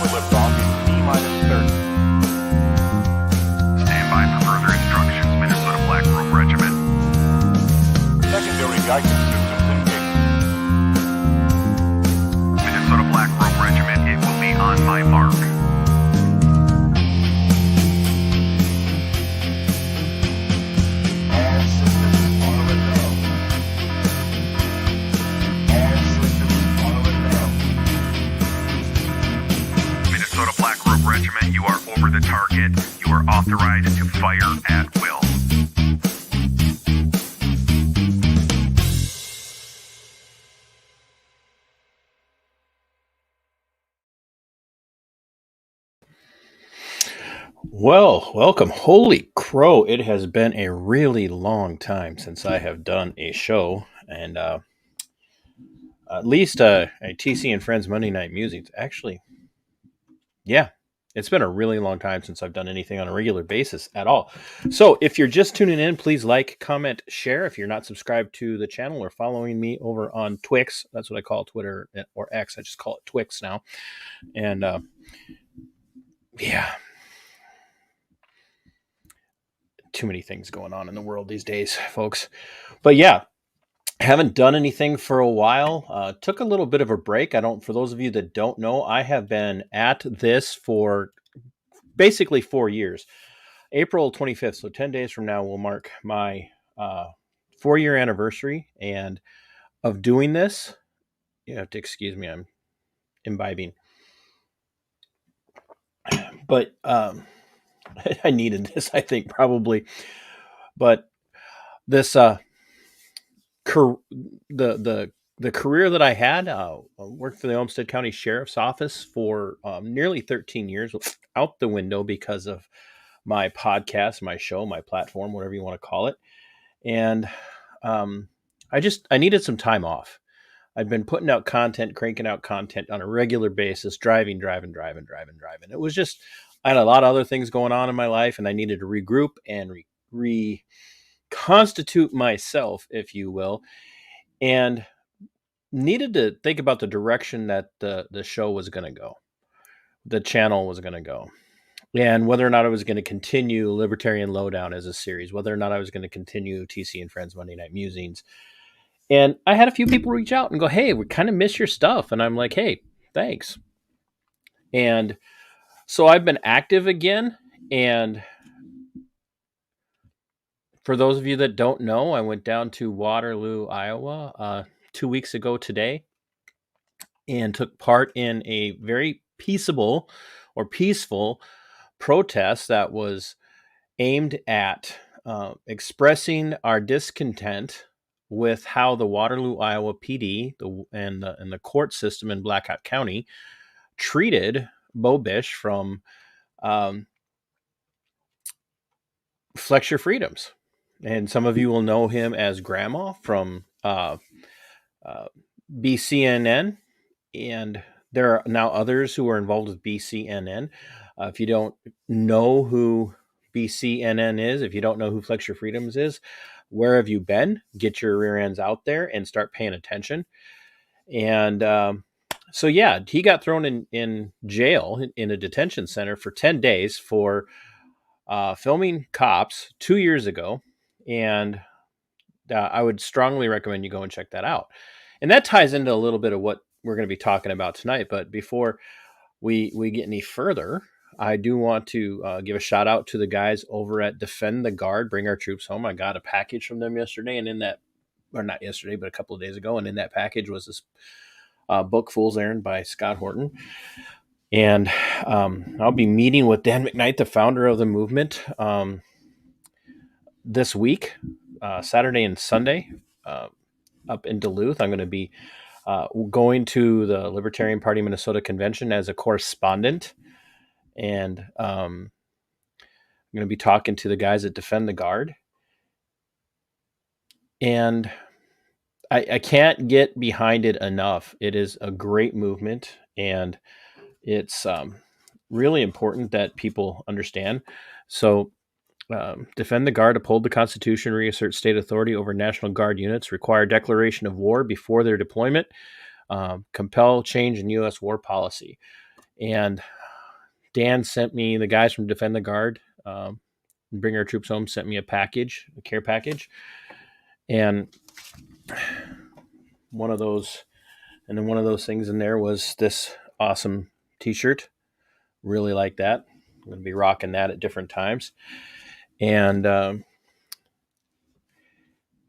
Lift off in T-minus 30. Stand by for further instructions, Minnesota Black Robe Regiment. Secondary guidance systems engaged. Minnesota Black Robe Regiment, it will be on my mark. All systems are a go. All systems are a go. Minnesota Black Robe Regiment, you are over the target. You are authorized to fire at will. Well, welcome. Holy crow, it has been a really long time since I have done a show, and at least a TC and Friends Monday Night Musings. Actually, yeah, it's been a really long time since I've done anything on a regular basis at all. So if you're just tuning in, please like, comment, share. If you're not subscribed to the channel or following me over on Twix, that's what I call Twitter or X. I just call it Twix now. And yeah. Too many things going on in the world these days, folks. But yeah, haven't done anything for a while. Took a little bit of a break. For those of you that don't know, I have been at this for basically 4 years. April 25th, so 10 days from now, will mark my 4-year anniversary and of doing this. You have to excuse me, I'm imbibing. But I needed this, I think, probably. But this the career that I had, worked for the Olmsted County Sheriff's Office for nearly 13 years, out the window because of my podcast, my show, my platform, whatever you want to call it. And I needed some time off. I've been putting out content, cranking out content on a regular basis, driving. It was just, I had a lot of other things going on in my life, and I needed to regroup and reconstitute myself, if you will, and needed to think about the direction that the show was going to go, the channel was going to go, and whether or not I was going to continue Libertarian Lowdown as a series, whether or not I was going to continue TC and Friends Monday Night Musings. And I had a few people reach out and go, hey, we kind of miss your stuff. And I'm like, hey, thanks. And so I've been active again. And for those of you that don't know, I went down to Waterloo, Iowa 2 weeks ago today and took part in a very peaceable protest that was aimed at expressing our discontent with how the Waterloo, Iowa PD and the court system in Blackhawk County treated Bo Bish from Flex Your Freedoms. And some of you will know him as Grandma from BCNN. And there are now others who are involved with BCNN. If you don't know who BCNN is, if you don't know who Flex Your Freedoms is, where have you been? Get your rear ends out there and start paying attention. And so, yeah, he got thrown in jail in a detention center for 10 days for filming cops 2 years ago. And I would strongly recommend you go and check that out. And that ties into a little bit of what we're going to be talking about tonight. But before we get any further, I do want to give a shout out to the guys over at Defend the Guard, Bring Our Troops Home. I got a package from them yesterday, and in that, or not yesterday, but a couple of days ago, and in that package was this book, Fool's Errand by Scott Horton. And I'll be meeting with Dan McKnight, the founder of the movement, this week, Saturday and Sunday, up in Duluth. I'm going to be going to the Libertarian Party Minnesota Convention as a correspondent. And I'm going to be talking to the guys that Defend the Guard. And I can't get behind it enough. It is a great movement, and it's really important that people understand. So defend the Guard, uphold the Constitution, reassert state authority over National Guard units, require declaration of war before their deployment, compel change in U.S. war policy. And Dan sent me, the guys from Defend the Guard, Bring Our Troops Home, sent me a care package. And one of those things in there was this awesome t-shirt. Really like that. I'm going to be rocking that at different times. And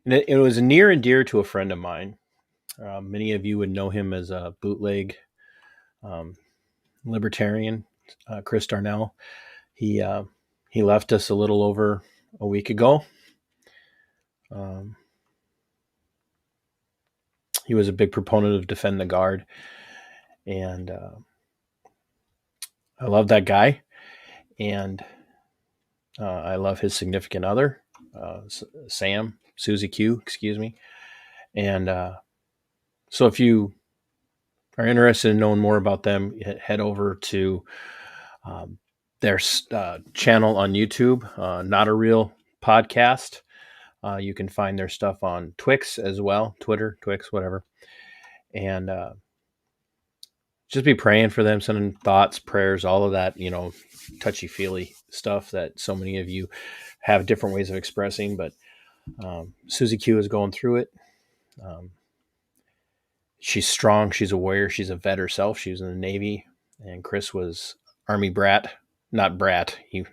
it was near and dear to a friend of mine. Many of you would know him as a bootleg libertarian, Chris Darnell. He left us a little over a week ago. He was a big proponent of Defend the Guard, and I love that guy, and I love his significant other, Susie Q, excuse me. And so if you are interested in knowing more about them, head over to their channel on YouTube, Not a Real Podcast. You can find their stuff on Twix as well, Twitter, Twix, whatever. And just be praying for them, sending thoughts, prayers, all of that, touchy-feely stuff that so many of you have different ways of expressing. But Susie Q is going through it. She's strong. She's a warrior. She's a vet herself. She was in the Navy. And Chris was Army brat. Not brat. He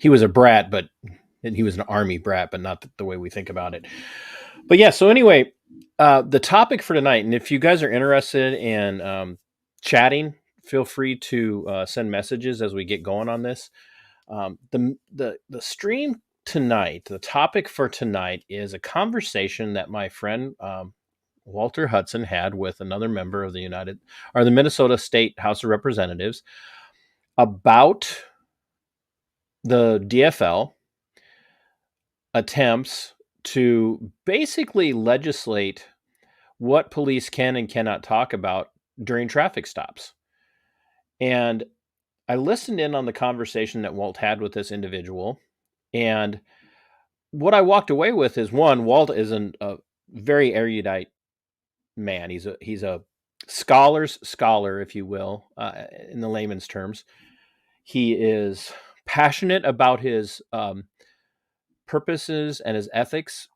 was a brat, but he was an Army brat, but not the way we think about it. But yeah, so anyway, the topic for tonight, and if you guys are interested in chatting, feel free to send messages as we get going on this. The stream tonight, the topic for tonight is a conversation that my friend Walter Hudson had with another member of the Minnesota State House of Representatives about the DFL attempts to basically legislate what police can and cannot talk about during traffic stops. And I listened in on the conversation that Walt had with this individual. And what I walked away with is, one, Walt is a very erudite man. He's a scholar's scholar, if you will, in the layman's terms. He is passionate about his purposes and his ethics.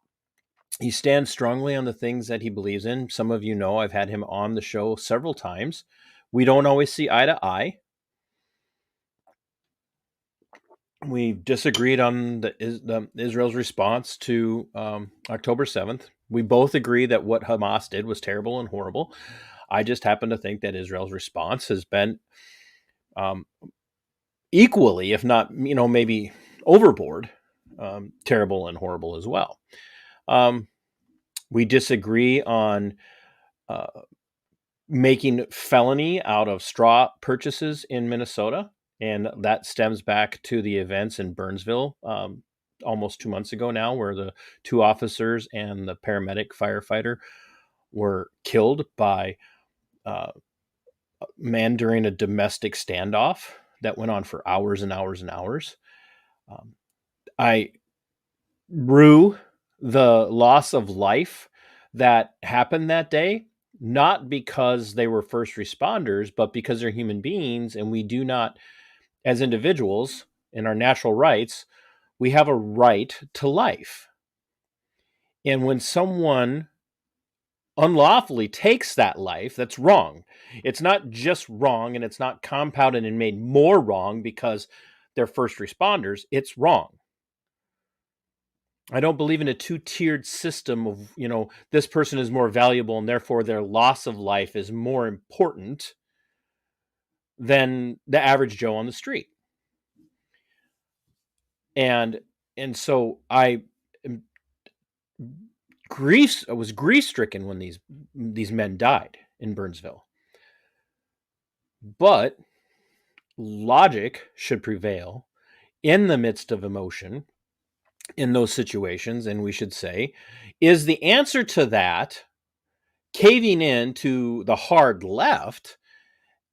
He stands strongly on the things that he believes in. Some of you know I've had him on the show several times. We don't always see eye to eye. We disagreed on Israel's response to October 7th. We both agree that what Hamas did was terrible and horrible. I just happen to think that Israel's response has been equally, if not, maybe overboard, terrible and horrible as well. We disagree on making felony out of straw purchases in Minnesota. And that stems back to the events in Burnsville almost 2 months ago now, where the 2 officers and the paramedic firefighter were killed by a man during a domestic standoff that went on for hours and hours and hours. I rue the loss of life that happened that day, not because they were first responders, but because they're human beings, and we do not, as individuals, in our natural rights, we have a right to life. And when someone unlawfully takes that life, that's wrong. It's not just wrong, and it's not compounded and made more wrong because they're first responders. It's wrong. I don't believe in a 2-tiered system of, this person is more valuable and therefore their loss of life is more important than the average Joe on the street. And so I was grief-stricken when these men died in Burnsville. But logic should prevail in the midst of emotion in those situations, and we should say, is the answer to that caving in to the hard left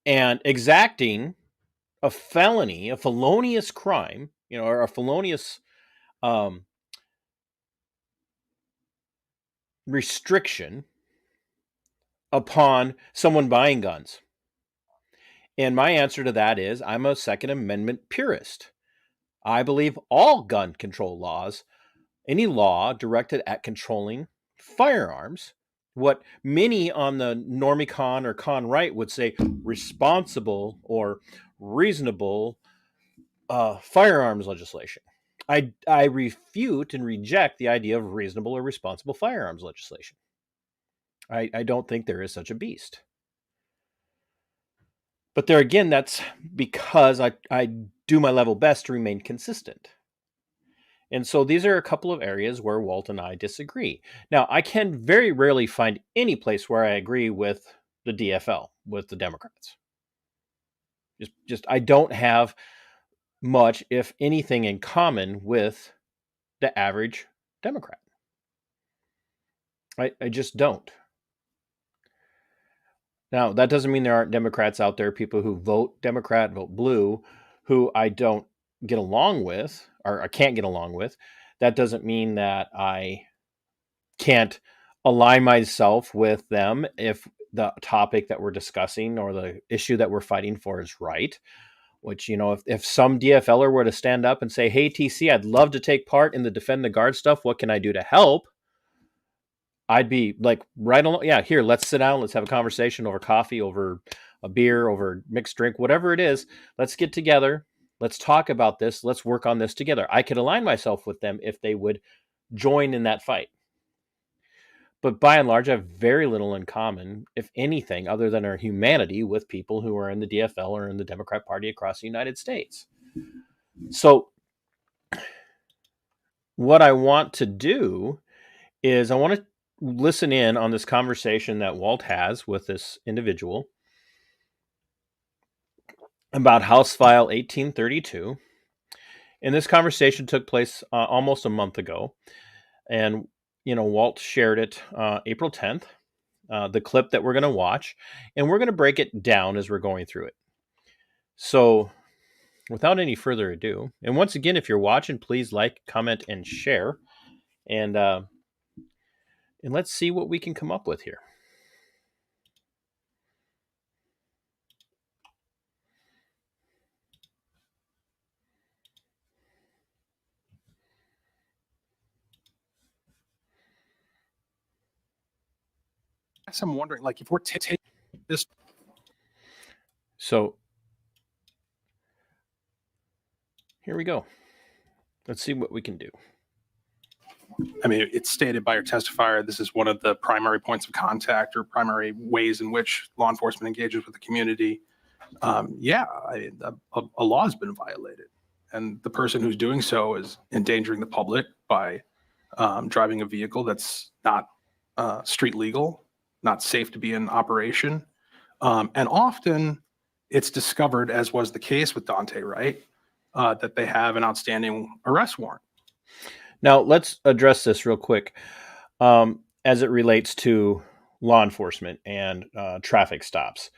and exacting a felony, a felonious crime, or a felonious restriction upon someone buying guns? And my answer to that is I'm a Second Amendment purist. I believe all gun control laws, any law directed at controlling firearms, what many on the normie con or con right would say responsible or reasonable firearms legislation. I refute and reject the idea of reasonable or responsible firearms legislation. I don't think there is such a beast. But there again, that's because I do my level best to remain consistent. And so these are a couple of areas where Walt and I disagree. Now, I can very rarely find any place where I agree with the DFL, with the Democrats. Just I don't have much, if anything, in common with the average Democrat. I just don't. Now, that doesn't mean there aren't Democrats out there, people who vote Democrat, vote blue, who I don't get along with or I can't get along with. That doesn't mean that I can't align myself with them if the topic that we're discussing or the issue that we're fighting for is right. Which, if some DFLer were to stand up and say, hey, TC, I'd love to take part in the Defend the Guard stuff. What can I do to help? I'd be like, right along. Yeah, here, let's sit down. Let's have a conversation over coffee, over a beer, over mixed drink, whatever it is. Let's get together. Let's talk about this. Let's work on this together. I could align myself with them if they would join in that fight. But by and large, I have very little in common, if anything, other than our humanity with people who are in the DFL or in the Democrat Party across the United States. So what I want to do is I want to listen in on this conversation that Walt has with this individual about House File 1832. And this conversation took place almost a month ago. And, Walt shared it April 10th, the clip that we're going to watch. And we're going to break it down as we're going through it. So without any further ado, and once again, if you're watching, please like, comment, and share. And let's see what we can come up with here. I'm wondering, like, if we're taking this. So here we go. Let's see what we can do. I mean, it's stated by your testifier, this is one of the primary points of contact or primary ways in which law enforcement engages with the community. A law has been violated, and the person who's doing so is endangering the public by driving a vehicle that's not street legal, not safe to be in operation. And often it's discovered, as was the case with Dante Wright, that they have an outstanding arrest warrant. Now, let's address this real quick as it relates to law enforcement and traffic stops.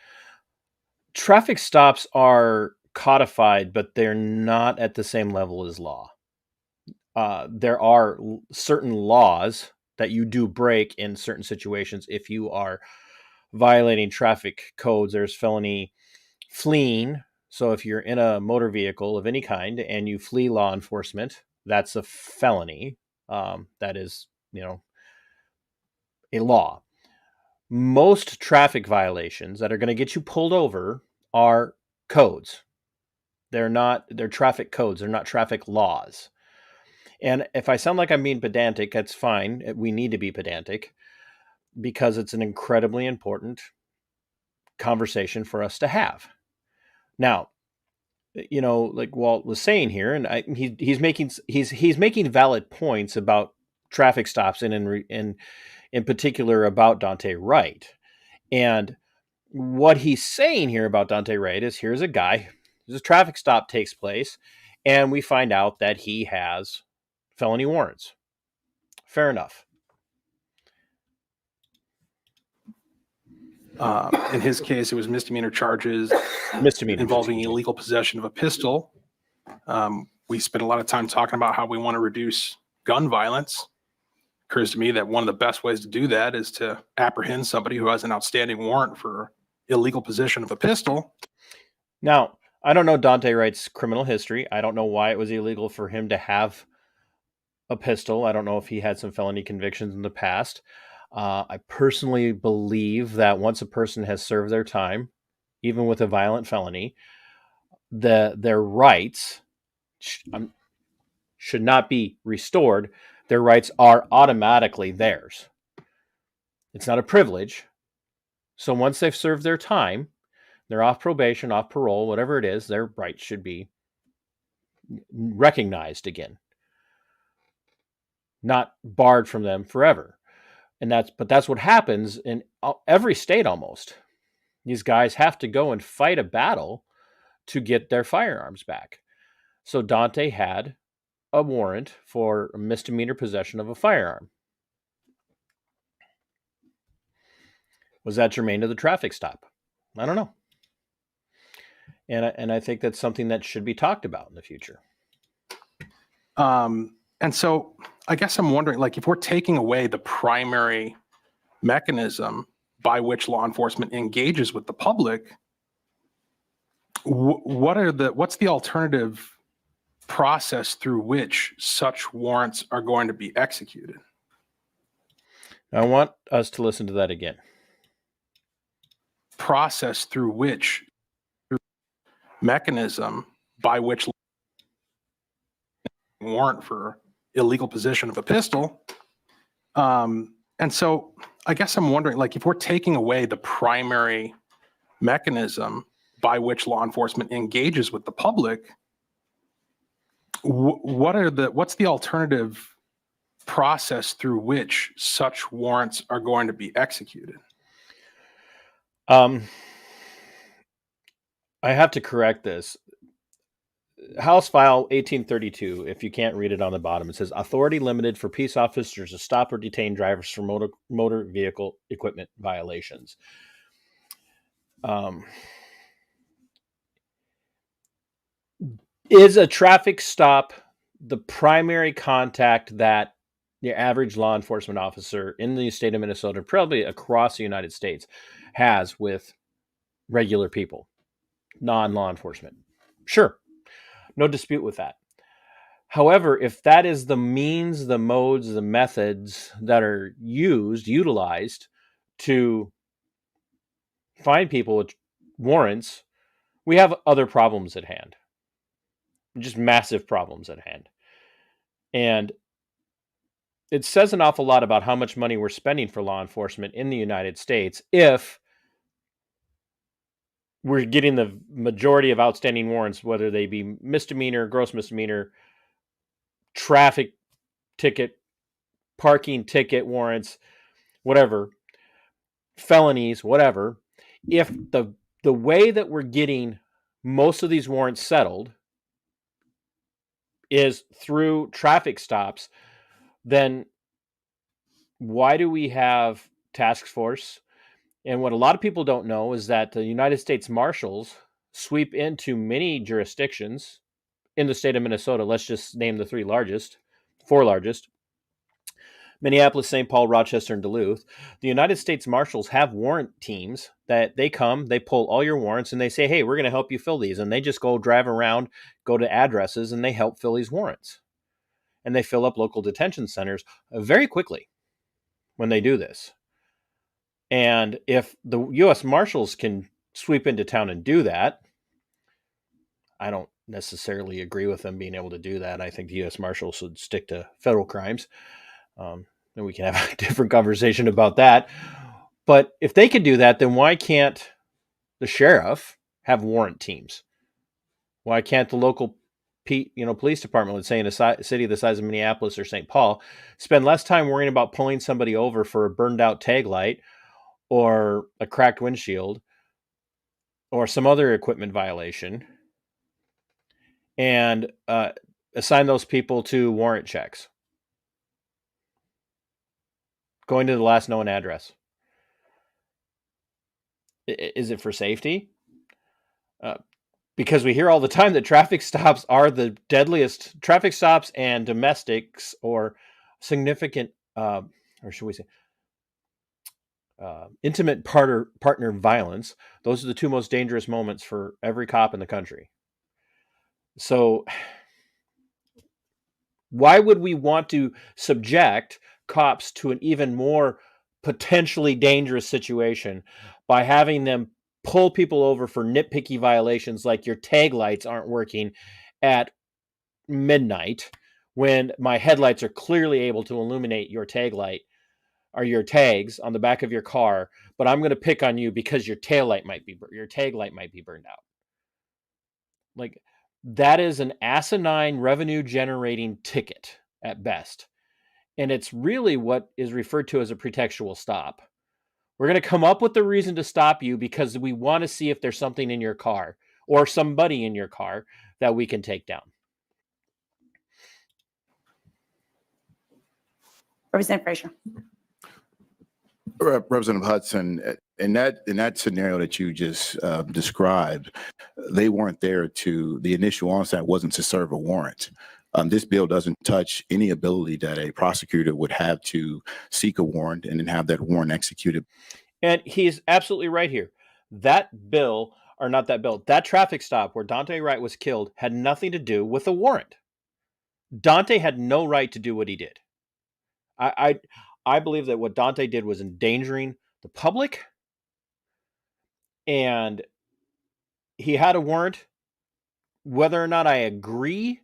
Traffic stops are codified, but they're not at the same level as law. There are certain laws that you do break in certain situations if you are violating traffic codes. There's felony fleeing. So if you're in a motor vehicle of any kind and you flee law enforcement, that's a felony. That is, a law. Most traffic violations that are going to get you pulled over are codes. They're traffic codes. They're not traffic laws. And if I sound like I'm being pedantic, that's fine. We need to be pedantic because it's an incredibly important conversation for us to have. Now, like Walt was saying here, and he's making valid points about traffic stops and in particular about Dante Wright. And what he's saying here about Dante Wright is here's a guy, there's a traffic stop takes place, and we find out that he has felony warrants. Fair enough. In his case, it was misdemeanor charges involving illegal possession of a pistol. We spent a lot of time talking about how we want to reduce gun violence. Occurs to me that one of the best ways to do that is to apprehend somebody who has an outstanding warrant for illegal possession of a pistol. Now, I don't know Dante Wright's criminal history. I don't know why it was illegal for him to have a pistol. I don't know if he had some felony convictions in the past. I personally believe that once a person has served their time, even with a violent felony, their rights should not be restored. Their rights are automatically theirs. It's not a privilege. So once they've served their time, they're off probation, off parole, whatever it is, their rights should be recognized again, not barred from them forever. But that's what happens in every state almost. These guys have to go and fight a battle to get their firearms back. So Dante had a warrant for misdemeanor possession of a firearm. Was that germane to the traffic stop? I don't know. And I think that's something that should be talked about in the future. And so I guess I'm wondering, like, if we're taking away the primary mechanism by which law enforcement engages with the public, what's the alternative process through which such warrants are going to be executed? I want us to listen to that again. Process through which mechanism by which warrant for illegal possession of a pistol. And so I guess I'm wondering, like, if we're taking away the primary mechanism by which law enforcement engages with the public, what's the alternative process through which such warrants are going to be executed? I have to correct this. House File 1832, if you can't read it on the bottom, it says authority limited for peace officers to stop or detain drivers for motor vehicle equipment violations. Is a traffic stop the primary contact that the average law enforcement officer in the state of Minnesota, probably across the United States, has with regular people, non-law enforcement? Sure. No dispute with that. However, if that is the means, the modes, the methods that are utilized to find people with warrants, we have other problems at hand. Just massive problems at hand. And it says an awful lot about how much money we're spending for law enforcement in the United States if we're getting the majority of outstanding warrants, whether they be misdemeanor, gross misdemeanor, traffic ticket, parking ticket warrants, whatever, felonies, whatever. If the way that we're getting most of these warrants settled is through traffic stops, then why do we have task force? And what a lot of people don't know is that the United States Marshals sweep into many jurisdictions in the state of Minnesota. Let's just name the four largest: Minneapolis, St. Paul, Rochester, and Duluth. The United States Marshals have warrant teams that they come, they pull all your warrants, and they say, hey, we're going to help you fill these. And they just go drive around, go to addresses, and they help fill these warrants. And they fill up local detention centers very quickly when they do this. And if the U.S. Marshals can sweep into town and do that, I don't necessarily agree with them being able to do that. I think the U.S. Marshals should stick to federal crimes. And we can have a different conversation about that. But if they can do that, then why can't the sheriff have warrant teams? Why can't the local police department, let's say in a city the size of Minneapolis or St. Paul, spend less time worrying about pulling somebody over for a burned out tag light or a cracked windshield or some other equipment violation, and assign those people to warrant checks, going to the last known address? Is it for safety? Because we hear all the time that traffic stops are the deadliest. Traffic stops and domestics, or significant, or should we say, intimate partner violence. Those are the two most dangerous moments for every cop in the country. So why would we want to subject cops to an even more potentially dangerous situation by having them pull people over for nitpicky violations like your tag lights aren't working at midnight when my headlights are clearly able to illuminate your tag light or your tags on the back of your car, but I'm going to pick on you because your tag light might be burned out. Like, that is an asinine revenue generating ticket at best. And it's really what is referred to as a pretextual stop. We're going to come up with the reason to stop you because we want to see if there's something in your car or somebody in your car that we can take down. Representative Frazier. Representative Hudson, in that scenario that you just described, they weren't there to, the initial onset wasn't to serve a warrant. This bill doesn't touch any ability that a prosecutor would have to seek a warrant and then have that warrant executed. And he's absolutely right here. That traffic stop where Dante Wright was killed had nothing to do with a warrant. Dante had no right to do what he did. I believe that what Dante did was endangering the public, and he had a warrant. Whether or not I agree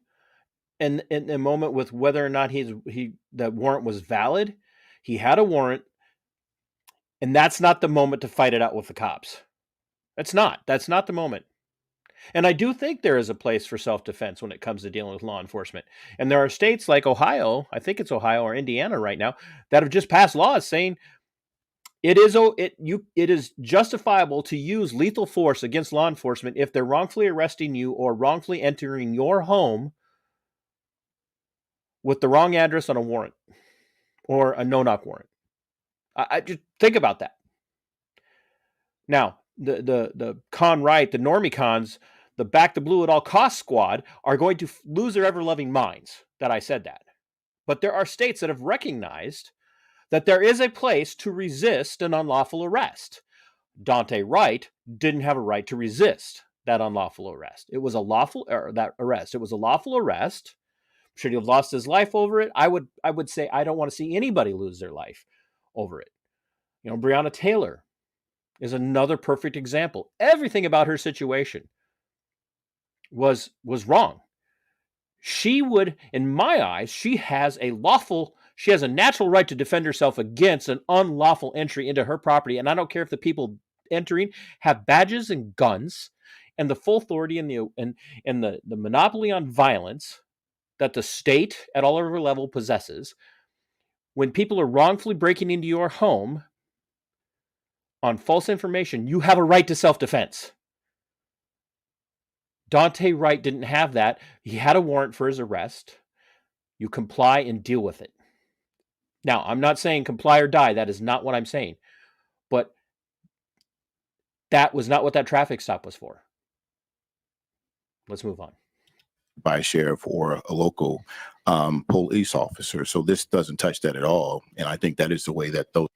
in a moment with whether or not that warrant was valid, he had a warrant, and that's not the moment to fight it out with the cops. That's not the moment. And I do think there is a place for self-defense when it comes to dealing with law enforcement. And there are states like Ohio, I think it's Ohio or Indiana right now, that have just passed laws saying it is justifiable to use lethal force against law enforcement if they're wrongfully arresting you or wrongfully entering your home with the wrong address on a warrant or a no-knock warrant. I just think about that. Now, the con right, the normie cons, the back the blue at all costs squad are going to lose their ever-loving minds that I said that. But there are states that have recognized that there is a place to resist an unlawful arrest. Dante Wright didn't have a right to resist that unlawful arrest. It was a lawful arrest. It was a lawful arrest. Should he have lost his life over it? I would say I don't want to see anybody lose their life over it. Breonna Taylor is another perfect example. Everything about her situation was wrong. She would, in my eyes, she has a natural right to defend herself against an unlawful entry into her property. And I don't care if the people entering have badges and guns and the full authority and the monopoly on violence that the state at all over level possesses. When people are wrongfully breaking into your home on false information, you have a right to self-defense. Dante Wright didn't have that. He had a warrant for his arrest. You comply and deal with it. Now, I'm not saying comply or die. That is not what I'm saying. But that was not what that traffic stop was for. Let's move on. By a sheriff or a local police officer. So this doesn't touch that at all. And I think that is the way that those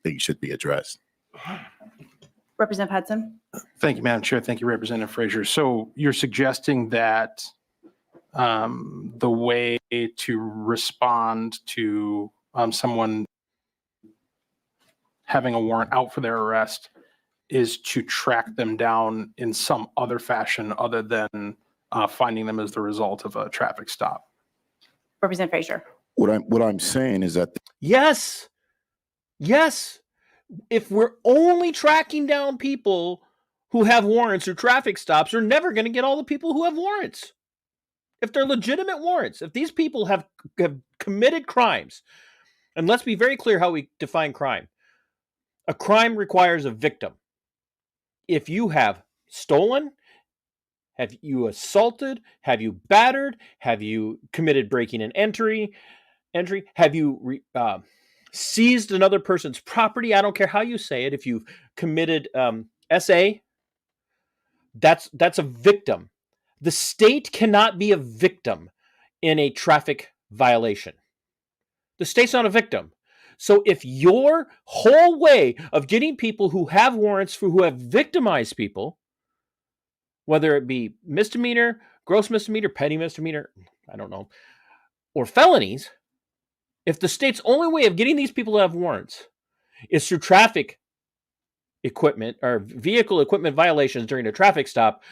things should be addressed. Representative Hudson. Thank you, Madam Chair. Thank you, Representative Frazier. So you're suggesting that the way to respond to someone having a warrant out for their arrest is to track them down in some other fashion other than finding them as the result of a traffic stop. Representative Frazier. What I'm saying is that Yes. If we're only tracking down people who have warrants or traffic stops, we're never going to get all the people who have warrants. If they're legitimate warrants, if these people have committed crimes, and let's be very clear how we define crime. A crime requires a victim. If you have stolen, have you assaulted, have you battered, have you committed breaking and entry, have you seized another person's property, I don't care how you say it, if you've committed SA, that's a victim. The state cannot be a victim in a traffic violation. The state's not a victim. So if your whole way of getting people who have warrants for who have victimized people, whether it be misdemeanor, gross misdemeanor, petty misdemeanor, I don't know, or felonies, if the state's only way of getting these people to have warrants is through traffic equipment or vehicle equipment violations during a traffic stop,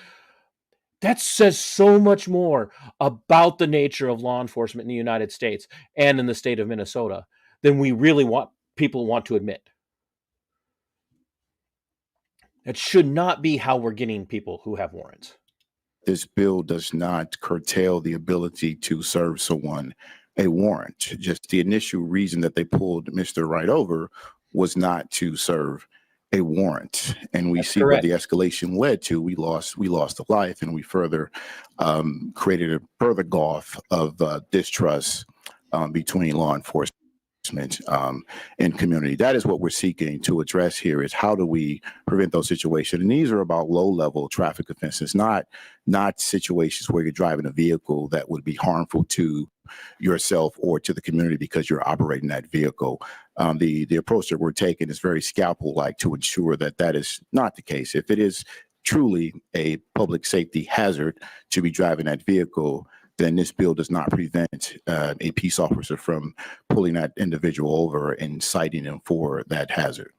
that says so much more about the nature of law enforcement in the United States and in the state of Minnesota than we really want to admit. It should not be how we're getting people who have warrants. This bill does not curtail the ability to serve someone a warrant. Just the initial reason that they pulled Mr. Wright over was not to serve a warrant. And we That's see correct. what the escalation led to. We lost a life, and we further created a further gulf of distrust between law enforcement and community. That is what we're seeking to address here, is how do we prevent those situations? And these are about low-level traffic offenses, not situations where you're driving a vehicle that would be harmful to yourself or to the community because you're operating that vehicle. The approach that we're taking is very scalpel-like to ensure that that is not the case. If it is truly a public safety hazard to be driving that vehicle, then this bill does not prevent a peace officer from pulling that individual over and citing him for that hazard.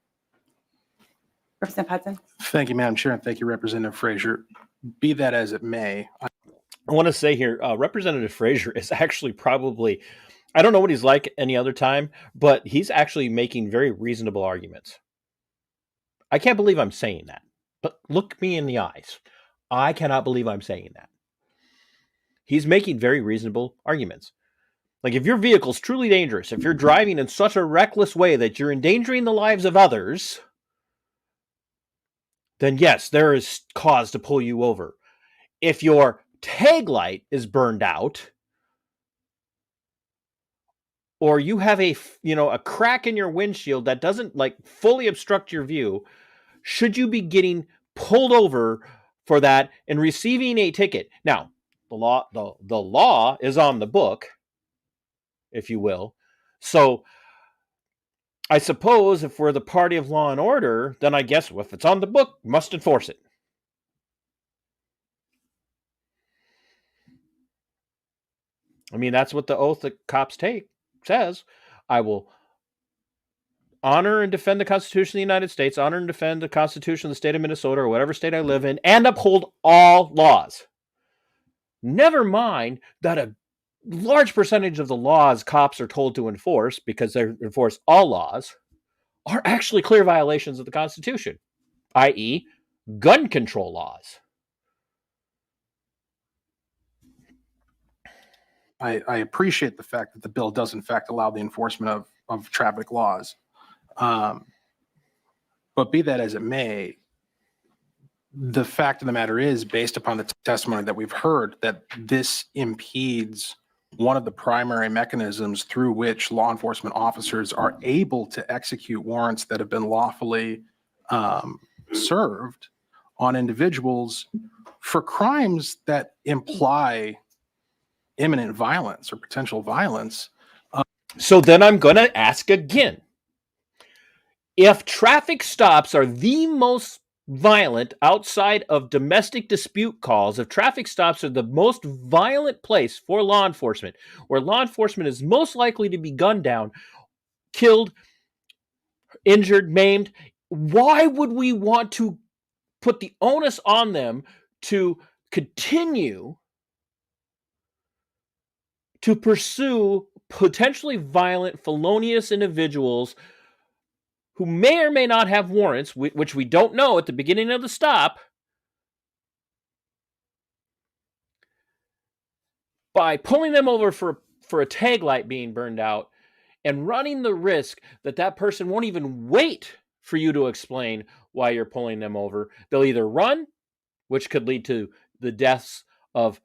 Representative Hudson. Thank you, Madam Chair, and thank you, Representative Frazier. Be that as it may, I want to say here, Representative Frazier is actually probably, I don't know what he's like any other time, but he's actually making very reasonable arguments. I can't believe I'm saying that, but look me in the eyes. I cannot believe I'm saying that. He's making very reasonable arguments. Like, if your vehicle's truly dangerous, if you're driving in such a reckless way that you're endangering the lives of others, then yes, there is cause to pull you over. If your tag light is burned out, or you have a crack in your windshield that doesn't fully obstruct your view, should you be getting pulled over for that and receiving a ticket? Now, the law is on the book, if you will. So I suppose if we're the party of law and order, then I guess if it's on the book, must enforce it. I mean, that's what the oath that cops take says. I will honor and defend the Constitution of the United States, honor and defend the Constitution of the state of Minnesota or whatever state I live in, and uphold all laws. Never mind that a large percentage of the laws cops are told to enforce, because they enforce all laws, are actually clear violations of the Constitution, i.e., gun control laws. I appreciate the fact that the bill does in fact allow the enforcement of traffic laws. But be that as it may, the fact of the matter is, based upon the testimony that we've heard, that this impedes one of the primary mechanisms through which law enforcement officers are able to execute warrants that have been lawfully served on individuals for crimes that imply imminent violence or potential violence. So then I'm going to ask again. If traffic stops are the most violent outside of domestic dispute calls, if traffic stops are the most violent place for law enforcement, where law enforcement is most likely to be gunned down, killed, injured, maimed, why would we want to put the onus on them to continue to pursue potentially violent, felonious individuals who may or may not have warrants, which we don't know at the beginning of the stop, by pulling them over for a tag light being burned out and running the risk that that person won't even wait for you to explain why you're pulling them over. They'll either run, which could lead to the deaths of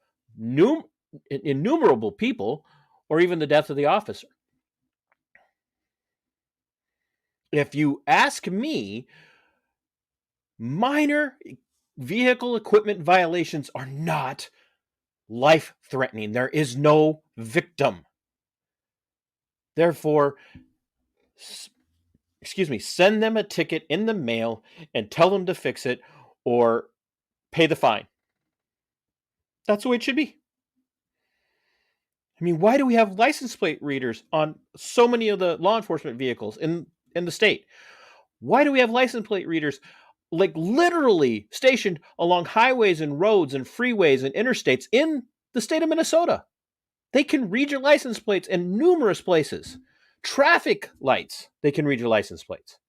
innumerable people, or even the death of the officer. If you ask me, minor vehicle equipment violations are not life-threatening. There is no victim. Therefore, send them a ticket in the mail and tell them to fix it or pay the fine. That's the way it should be. I mean, why do we have license plate readers on so many of the law enforcement vehicles in the state? Why do we have license plate readers like literally stationed along highways and roads and freeways and interstates in the state of Minnesota? They can read your license plates in numerous places. Traffic lights, they can read your license plates.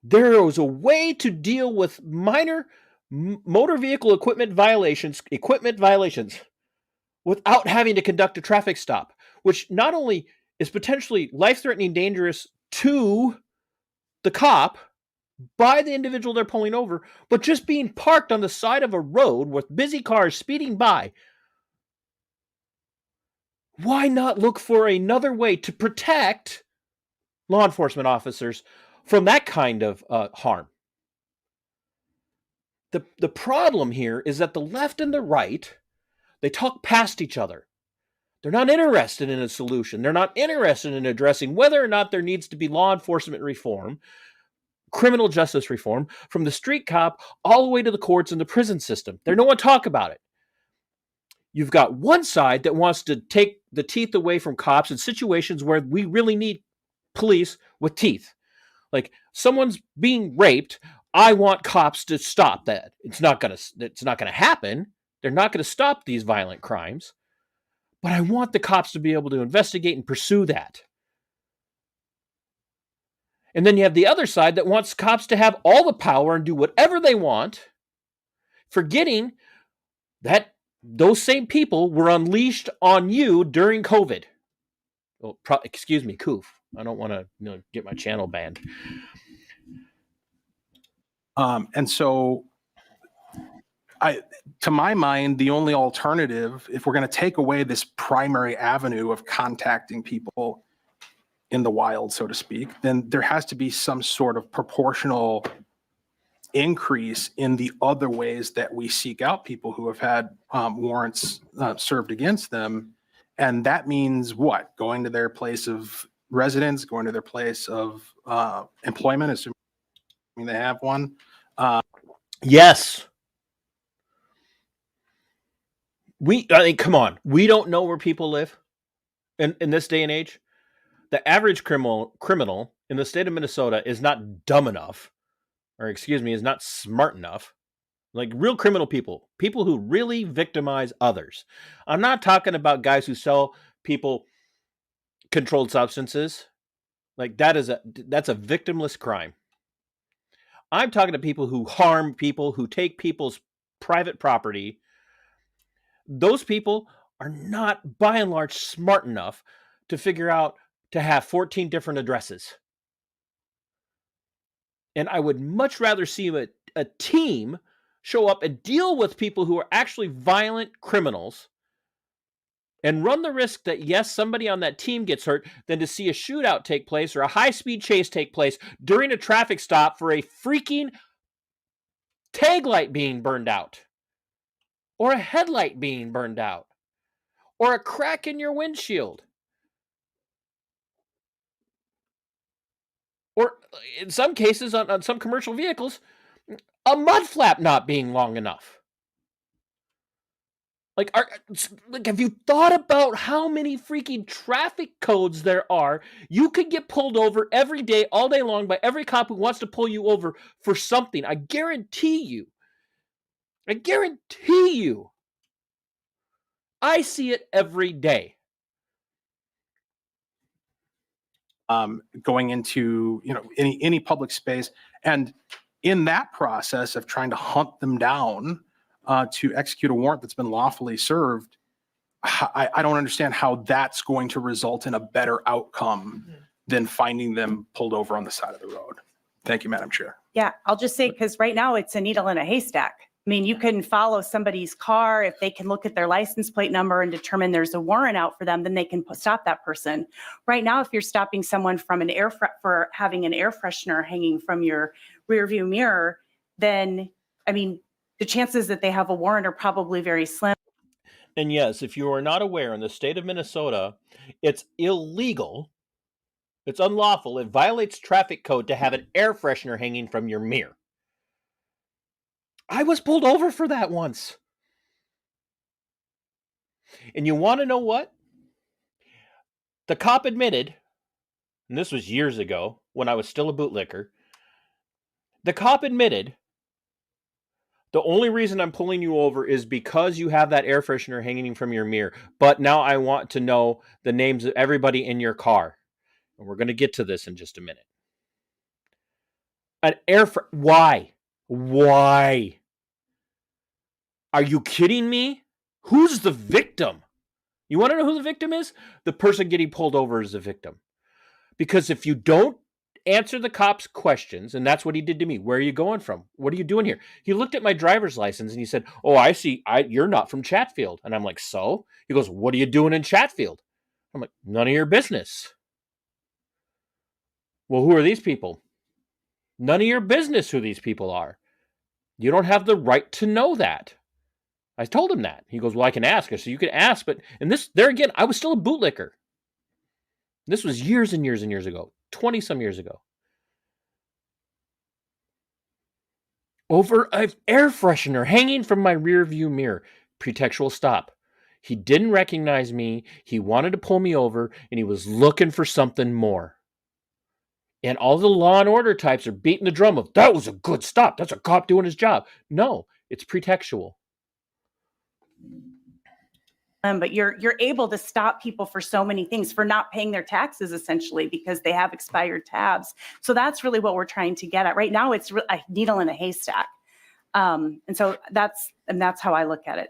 There is a way to deal with minor motor vehicle equipment violations without having to conduct a traffic stop, which not only is potentially life-threatening dangerous to the cop by the individual they're pulling over, but just being parked on the side of a road with busy cars speeding by. Why not look for another way to protect law enforcement officers from that kind of harm? The problem here is that the left and the right, they talk past each other. They're not interested in a solution. They're not interested in addressing whether or not there needs to be law enforcement reform, criminal justice reform, from the street cop all the way to the courts and the prison system. They don't want to talk about it. You've got one side that wants to take the teeth away from cops in situations where we really need police with teeth. Like someone's being raped, I want cops to stop that. It's not going to happen. They're not going to stop these violent crimes. But I want the cops to be able to investigate and pursue that. And then you have the other side that wants cops to have all the power and do whatever they want, forgetting that those same people were unleashed on you during COVID. Well, excuse me, Koof. I don't want to get my channel banned. And so to my mind, the only alternative, if we're going to take away this primary avenue of contacting people in the wild, so to speak, then there has to be some sort of proportional increase in the other ways that we seek out people who have had warrants served against them. And that means what? Going to their place of residence, going to their place of employment, assuming they have one. Yes. Come on. We don't know where people live in this day and age. The average criminal in the state of Minnesota is not dumb enough, is not smart enough. Like real criminal people who really victimize others. I'm not talking about guys who sell people controlled substances. Like that's a victimless crime. I'm talking to people who harm people, who take people's private property. Those people are not, by and large, smart enough to figure out to have 14 different addresses. And I would much rather see a team show up and deal with people who are actually violent criminals and run the risk that, yes, somebody on that team gets hurt, than to see a shootout take place or a high-speed chase take place during a traffic stop for a freaking tag light being burned out, or a headlight being burned out, or a crack in your windshield, or in some cases on some commercial vehicles, a mud flap not being long enough. Like, have you thought about how many freaking traffic codes there are? You could get pulled over every day, all day long, by every cop who wants to pull you over for something. I guarantee you. I see it every day. Going into any public space, and in that process of trying to hunt them down to execute a warrant that's been lawfully served, I don't understand how that's going to result in a better outcome than finding them pulled over on the side of the road. Thank you, Madam Chair. Yeah, I'll just say, because right now it's a needle in a haystack. I mean, you can follow somebody's car. If they can look at their license plate number and determine there's a warrant out for them, then they can stop that person. Right now, if you're stopping someone from for having an air freshener hanging from your rear view mirror, then, I mean, the chances that they have a warrant are probably very slim. And yes, if you are not aware, in the state of Minnesota, it's illegal It's unlawful. It violates traffic code to have an air freshener hanging from your mirror. I was pulled over for that once. And you want to know what? The cop admitted, and this was years ago when I was still a bootlicker, the cop admitted the only reason I'm pulling you over is because you have that air freshener hanging from your mirror. But now I want to know the names of everybody in your car. And we're going to get to this in just a minute. Why? Why? Are you kidding me? Who's the victim? You want to know who the victim is? The person getting pulled over is the victim. Because if you don't answer the cop's questions, and that's what he did to me. Where are you going from? What are you doing here? He looked at my driver's license and he said, "Oh, I see. You're not from Chatfield." And I'm like, "So?" He goes, "What are you doing in Chatfield?" I'm like, "None of your business." Well, who are these people? None of your business who these people are. You don't have the right to know that. I told him that. He goes, "Well, I can ask." I said, "You can ask," but, and this, there again, I was still a bootlicker. This was years and years and years ago, 20 some years ago. Over an air freshener hanging from my rear view mirror. Pretextual stop. He didn't recognize me. He wanted to pull me over, and he was looking for something more. And all the law and order types are beating the drum of, that was a good stop. That's a cop doing his job. No, it's pretextual. But you're able to stop people for so many things, for not paying their taxes, essentially, because they have expired tabs. So that's really what we're trying to get at. Right now, it's a needle in a haystack. And so that's how I look at it.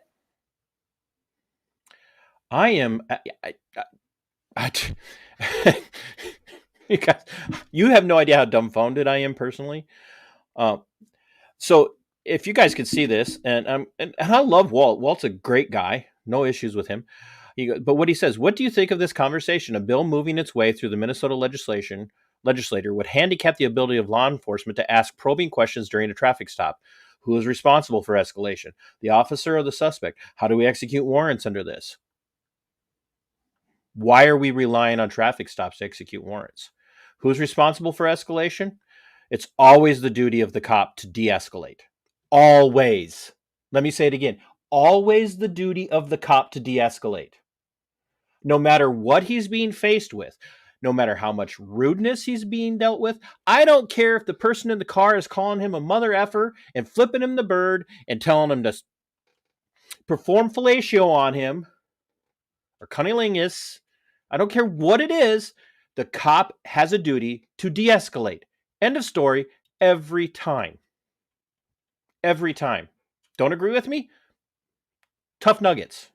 I am... you have no idea how dumbfounded I am personally. So if you guys could see this, and I love Walt. Walt's a great guy. No issues with him. But what he says, what do you think of this conversation? A bill moving its way through the Minnesota legislature would handicap the ability of law enforcement to ask probing questions during a traffic stop. Who is responsible for escalation? The officer or the suspect? How do we execute warrants under this? Why are we relying on traffic stops to execute warrants? Who's responsible for escalation? It's always the duty of the cop to de-escalate. Always. Let me say it again. Always the duty of the cop to de-escalate. No matter what he's being faced with, no matter how much rudeness he's being dealt with, I don't care if the person in the car is calling him a mother effer and flipping him the bird and telling him to perform fellatio on him or cunnilingus. I don't care what it is. The cop has a duty to de-escalate. End of story. Every time. Every time. Don't agree with me? Tough nuggets.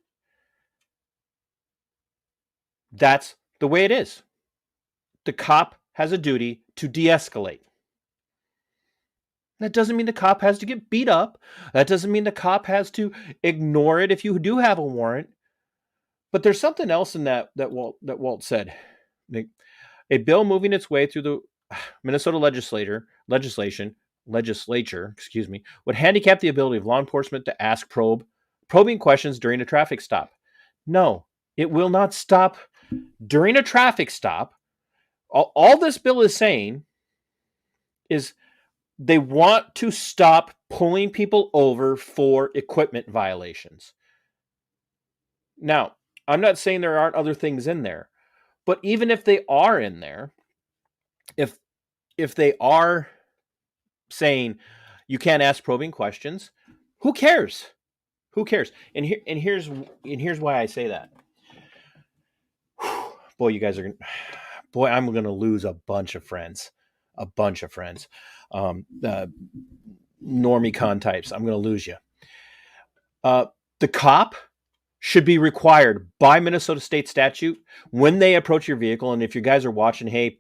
That's the way it is. The cop has a duty to de-escalate. That doesn't mean the cop has to get beat up. That doesn't mean the cop has to ignore it if you do have a warrant. But there's something else in that Walt said. A bill moving its way through the Minnesota legislature, would handicap the ability of law enforcement to ask probing questions during a traffic stop. No, it will not stop during a traffic stop. All this bill is saying is they want to stop pulling people over for equipment violations. Now, I'm not saying there aren't other things in there, but even if they are in there, if they are saying you can't ask probing questions, who cares? Who cares? And here's why I say that. Boy, you guys are I'm going to lose a bunch of friends. Normie con types. I'm going to lose you. The cop should be required by Minnesota state statute when they approach your vehicle. And if you guys are watching, hey,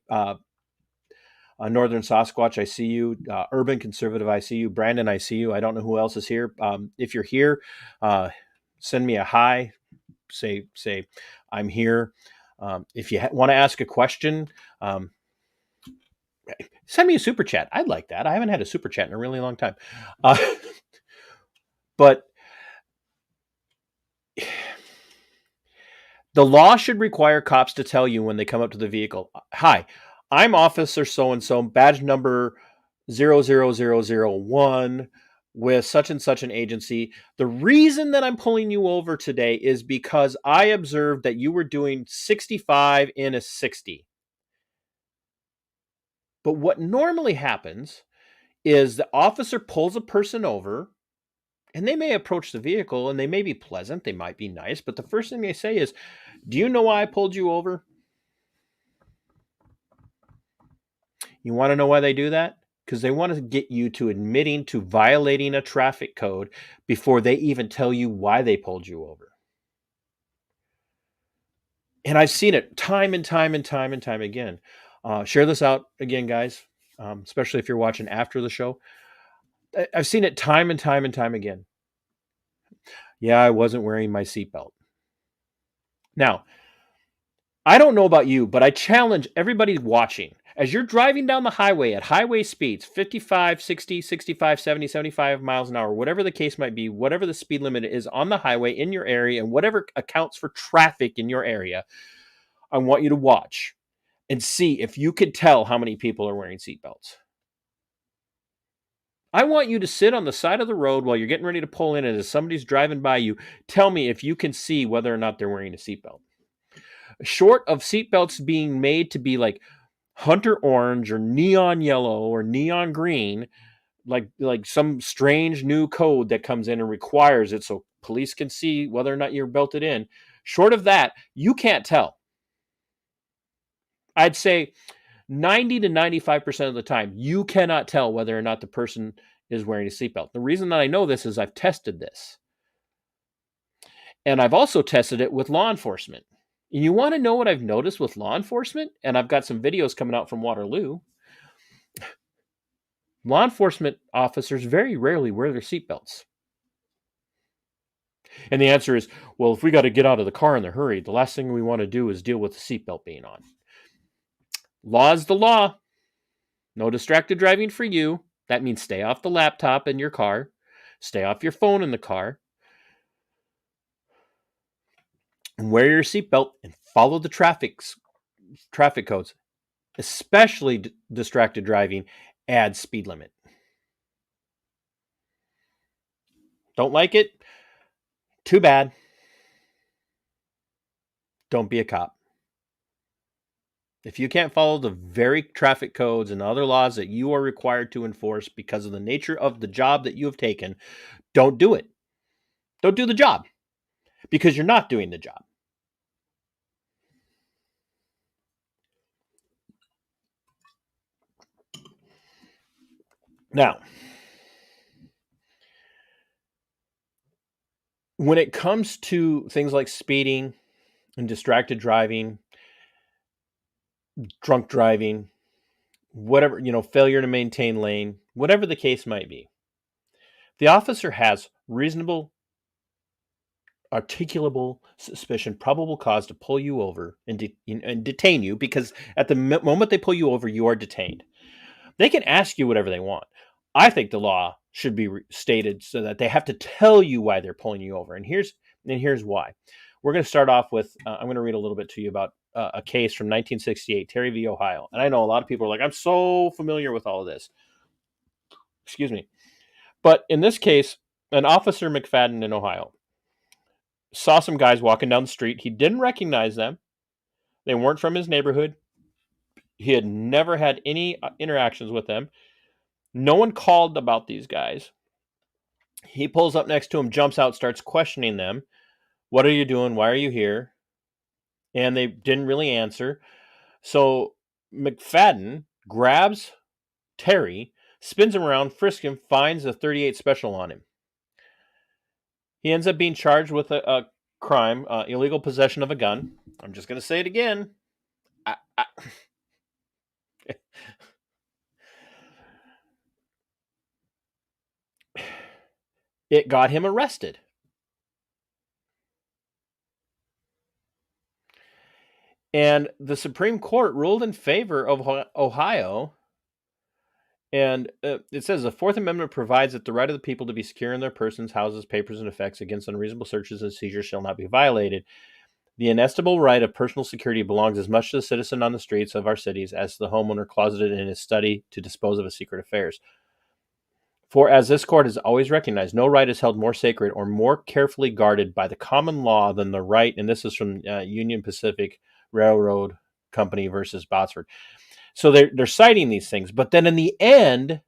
Northern Sasquatch, I see you. Urban Conservative, I see you. Brandon, I see you. I don't know who else is here. If you're here, send me a hi. Say I'm here. If you want to ask a question, send me a super chat. I'd like that. I haven't had a super chat in a really long time. But the law should require cops to tell you when they come up to the vehicle, hi, I'm officer so-and-so, badge number 00001 with such and such an agency. The reason that I'm pulling you over today is because I observed that you were doing 65 in a 60. But what normally happens is the officer pulls a person over, and they may approach the vehicle and they may be pleasant, they might be nice, but the first thing they say is, "Do you know why I pulled you over?" You want to know why they do that? Because they want to get you to admitting to violating a traffic code before they even tell you why they pulled you over. And I've seen it time and time and time and time again. Share this out again, guys, especially if you're watching after the show. I've seen it time and time and time again. Yeah, I wasn't wearing my seatbelt. Now, I don't know about you, but I challenge everybody watching. As you're driving down the highway at highway speeds, 55, 60, 65, 70, 75 miles an hour, whatever the case might be, whatever the speed limit is on the highway in your area, and whatever accounts for traffic in your area, I want you to watch and see if you can tell how many people are wearing seatbelts. I want you to sit on the side of the road while you're getting ready to pull in, and as somebody's driving by you, tell me if you can see whether or not they're wearing a seatbelt. Short of seatbelts being made to be like hunter orange or neon yellow or neon green, like some strange new code that comes in and requires it so police can see whether or not you're belted in. Short of that, you can't tell. I'd say 90 to 95% of the time, you cannot tell whether or not the person is wearing a seatbelt. The reason that I know this is I've tested this. And I've also tested it with law enforcement. And you want to know what I've noticed with law enforcement? And I've got some videos coming out from Waterloo. Law enforcement officers very rarely wear their seatbelts. And the answer is, well, if we got to get out of the car in a hurry, the last thing we want to do is deal with the seatbelt being on. Law is the law. No distracted driving for you. That means stay off the laptop in your car. Stay off your phone in the car. And wear your seatbelt and follow the traffic codes. Especially distracted driving adds speed limit. Don't like it? Too bad. Don't be a cop. If you can't follow the very traffic codes and other laws that you are required to enforce because of the nature of the job that you have taken, don't do it. Don't do the job because you're not doing the job. Now, when it comes to things like speeding and distracted driving, drunk driving, whatever, failure to maintain lane, whatever the case might be, the officer has reasonable, articulable suspicion, probable cause to pull you over and detain you, because at the moment they pull you over, you are detained. They can ask you whatever they want. I think the law should be stated so that they have to tell you why they're pulling you over. And here's why. We're going to start off with, I'm going to read a little bit to you about a case from 1968, Terry v. Ohio. And I know a lot of people are like, I'm so familiar with all of this. Excuse me. But in this case, an officer McFadden in Ohio saw some guys walking down the street. He didn't recognize them. They weren't from his neighborhood. He had never had any interactions with them. No one called about these guys. He pulls up next to him, jumps out, starts questioning them. What are you doing? Why are you here? And they didn't really answer. So McFadden grabs Terry, spins him around, frisks him, finds a .38 special on him. He ends up being charged with a crime, illegal possession of a gun. I'm just going to say it again. It got him arrested. And the Supreme Court ruled in favor of Ohio. And it says the Fourth Amendment provides that the right of the people to be secure in their persons, houses, papers, and effects against unreasonable searches and seizures shall not be violated. The inestimable right of personal security belongs as much to the citizen on the streets of our cities as to the homeowner closeted in his study to dispose of his secret affairs. For as this court has always recognized, no right is held more sacred or more carefully guarded by the common law than the right, and this is from Union Pacific Railroad Company versus Botsford. So they're citing these things, but then in the end,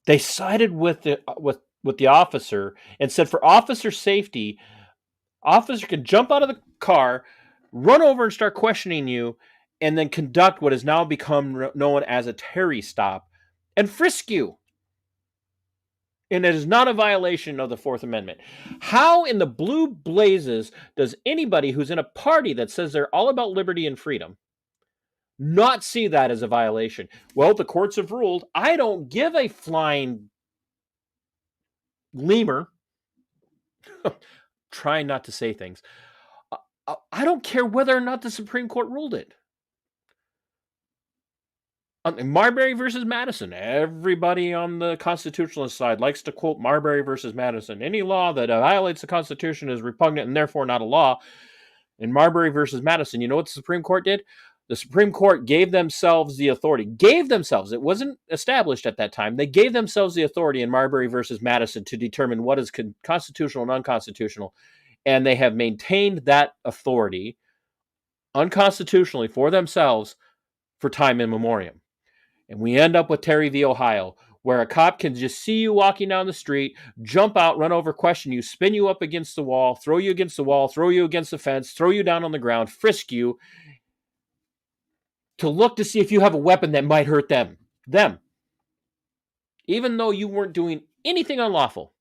they sided with the officer and said for officer safety, officer can jump out of the car, run over and start questioning you, and then conduct what has now become known as a Terry stop and frisk you. And it is not a violation of the Fourth Amendment. How in the blue blazes does anybody who's in a party that says they're all about liberty and freedom not see that as a violation? Well, the courts have ruled. I don't give a flying lemur. Trying not to say things. I don't care whether or not the Supreme Court ruled it. Marbury versus Madison. Everybody on the constitutionalist side likes to quote Marbury versus Madison. Any law that violates the Constitution is repugnant and therefore not a law. In Marbury versus Madison, you know what the Supreme Court did? The Supreme Court gave themselves the authority. Gave themselves. It wasn't established at that time. They gave themselves the authority in Marbury versus Madison to determine what is constitutional and unconstitutional. And they have maintained that authority unconstitutionally for themselves for time immemorial. And we end up with Terry v. Ohio, where a cop can just see you walking down the street, jump out, run over, question you, spin you up against the wall, throw you against the wall, throw you against the fence, throw you down on the ground, frisk you, to look to see if you have a weapon that might hurt them. Even though you weren't doing anything unlawful.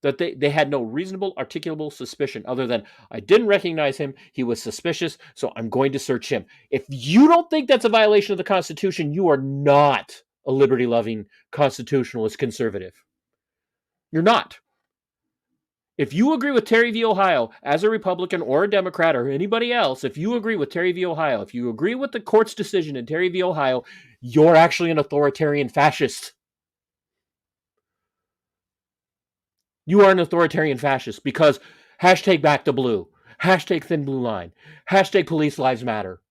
That they had no reasonable, articulable suspicion other than, I didn't recognize him, he was suspicious, so I'm going to search him. If you don't think that's a violation of the Constitution, you are not a liberty-loving, constitutionalist conservative. You're not. If you agree with Terry v. Ohio as a Republican or a Democrat or anybody else, if you agree with Terry v. Ohio, if you agree with the court's decision in Terry v. Ohio, you're actually an authoritarian fascist. You are an authoritarian fascist because hashtag back the blue, hashtag thin blue line, hashtag police lives matter.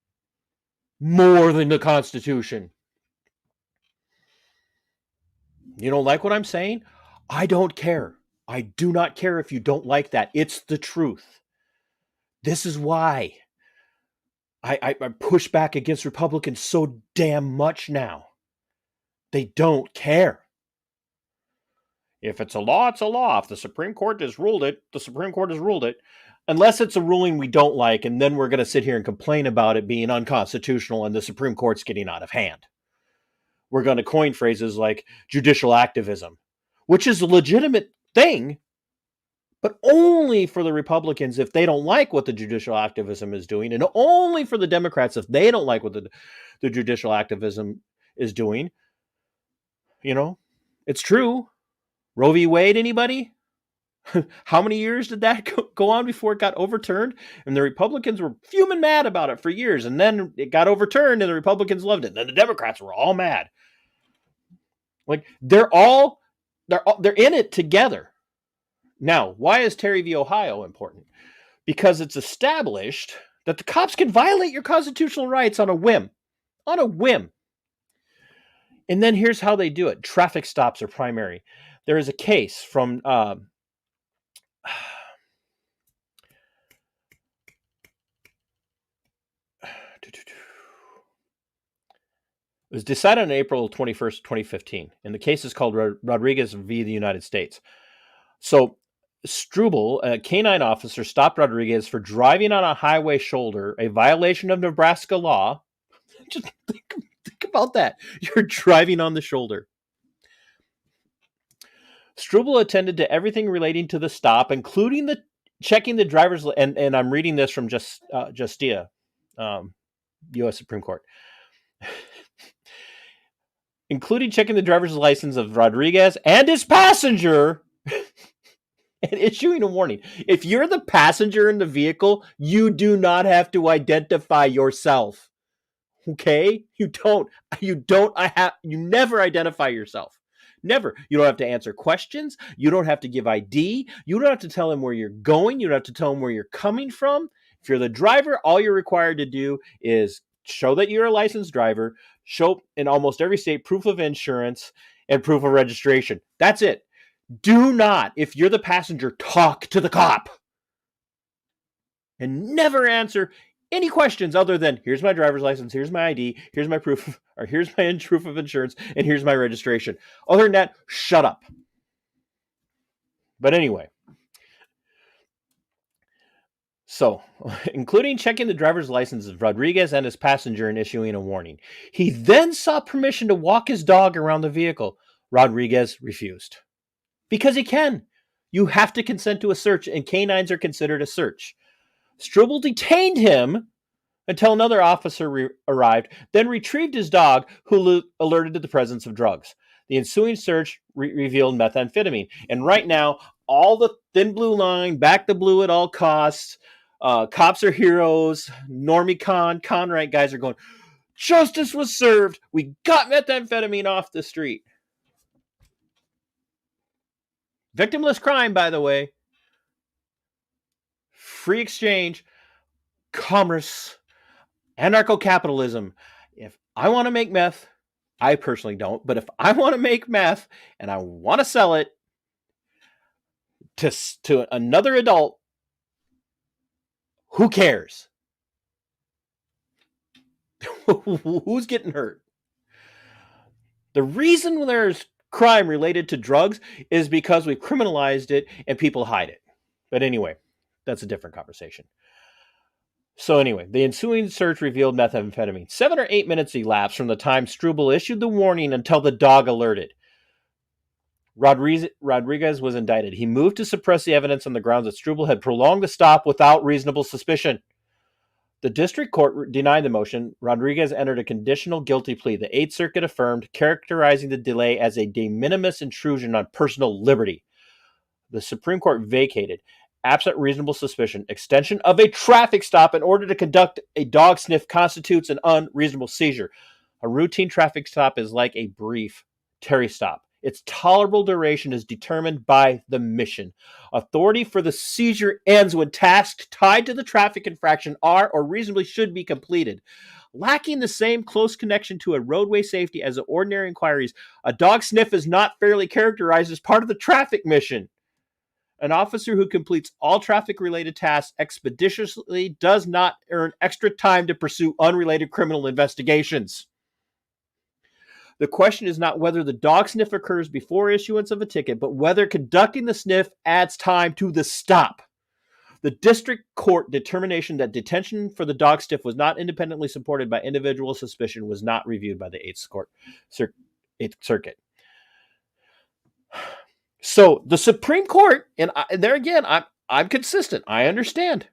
More than the Constitution. You don't like what I'm saying? I don't care. I do not care if you don't like that. It's the truth. This is why I push back against Republicans so damn much now. They don't care. If it's a law, it's a law. If the Supreme Court has ruled it, the Supreme Court has ruled it. Unless it's a ruling we don't like, and then we're going to sit here and complain about it being unconstitutional and the Supreme Court's getting out of hand. We're going to coin phrases like judicial activism, which is a legitimate thing, but only for the Republicans if they don't like what the judicial activism is doing, and only for the Democrats if they don't like what the judicial activism is doing. You know, it's true. Roe v. Wade, anybody? How many years did that go on before it got overturned? And the Republicans were fuming mad about it for years. And then it got overturned and the Republicans loved it. And then the Democrats were all mad. Like they're in it together. Now, why is Terry v. Ohio important? Because it's established that the cops can violate your constitutional rights on a whim. On a whim. And then here's how they do it. Traffic stops are primary. There is a case from it was decided on April 21st, 2015, and the case is called Rodriguez v. the United States. So Struble, a canine officer, stopped Rodriguez for driving on a highway shoulder, a violation of Nebraska law. Just think about that. You're driving on the shoulder. Struble attended to everything relating to the stop, including checking the driver's, and I'm reading this from Justia, U.S. Supreme Court, including checking the driver's license of Rodriguez and his passenger, and issuing a warning. If you're the passenger in the vehicle, you do not have to identify yourself. Okay? You never identify yourself. Never. You don't have to answer questions. You don't have to give ID. You don't have to tell him where you're going. You don't have to tell him where you're coming from. If you're the driver, all you're required to do is show that you're a licensed driver, show in almost every state proof of insurance and proof of registration. That's it. Do not, if you're the passenger, talk to the cop. And never answer any questions other than, here's my driver's license, here's my ID, here's my proof, or here's my proof of insurance, and here's my registration. Other than that, shut up. But anyway, so, including checking the driver's license of Rodriguez and his passenger and issuing a warning. He then sought permission to walk his dog around the vehicle. Rodriguez refused. Because he can. You have to consent to a search, and canines are considered a search. Struble detained him until another officer arrived, then retrieved his dog, who alerted to the presence of drugs. The ensuing search revealed methamphetamine. And right now, all the thin blue line, back the blue at all costs, cops are heroes, Normie Conrad guys are going, justice was served. We got methamphetamine off the street. Victimless crime, by the way. Free exchange, commerce, anarcho-capitalism. If I want to make meth, I personally don't, but if I want to make meth and I want to sell it to another adult, who cares? Who's getting hurt? The reason there's crime related to drugs is because we criminalized it and people hide it. But anyway, that's a different conversation. So anyway, the ensuing search revealed methamphetamine. 7 or 8 minutes elapsed from the time Struble issued the warning until the dog alerted. Rodriguez was indicted. He moved to suppress the evidence on the grounds that Struble had prolonged the stop without reasonable suspicion. The district court denied the motion. Rodriguez entered a conditional guilty plea. The Eighth Circuit affirmed, characterizing the delay as a de minimis intrusion on personal liberty. The Supreme Court vacated, absent reasonable suspicion, extension of a traffic stop in order to conduct a dog sniff constitutes an unreasonable seizure. A routine traffic stop is like a brief Terry stop. Its tolerable duration is determined by the mission. Authority for the seizure ends when tasks tied to the traffic infraction are or reasonably should be completed. Lacking the same close connection to a roadway safety as the ordinary inquiries, a dog sniff is not fairly characterized as part of the traffic mission. An officer who completes all traffic-related tasks expeditiously does not earn extra time to pursue unrelated criminal investigations. The question is not whether the dog sniff occurs before issuance of a ticket, but whether conducting the sniff adds time to the stop. The district court determination that detention for the dog sniff was not independently supported by individual suspicion was not reviewed by the Eighth Circuit. So the Supreme Court, and there again, I'm consistent. I understand.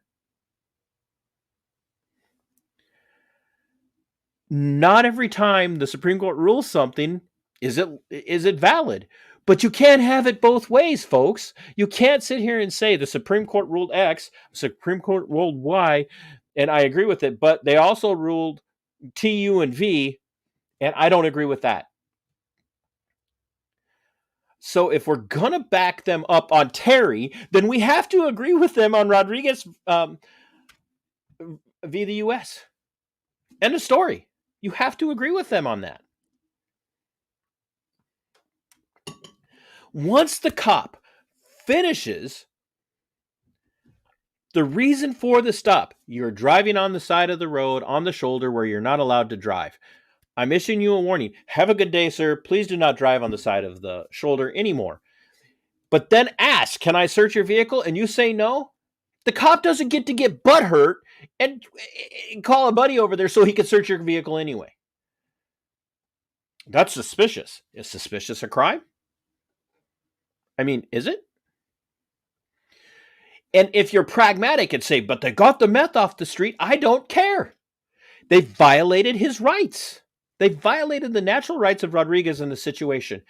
Not every time the Supreme Court rules something is it valid. But you can't have it both ways, folks. You can't sit here and say the Supreme Court ruled X, Supreme Court ruled Y, and I agree with it, but they also ruled T, U, and V, and I don't agree with that. So if we're going to back them up on Terry, then we have to agree with them on Rodriguez v. the U.S. End of story. You have to agree with them on that. Once the cop finishes the reason for the stop, you're driving on the side of the road, on the shoulder where you're not allowed to drive. I'm issuing you a warning. Have a good day, sir. Please do not drive on the side of the shoulder anymore. But then ask, can I search your vehicle? And you say no. The cop doesn't get to get butthurt and call a buddy over there so he can search your vehicle anyway. That's suspicious. Is suspicious a crime? I mean, is it? And if you're pragmatic and say, but they got the meth off the street, I don't care. They violated his rights. They violated the natural rights of Rodriguez in the situation.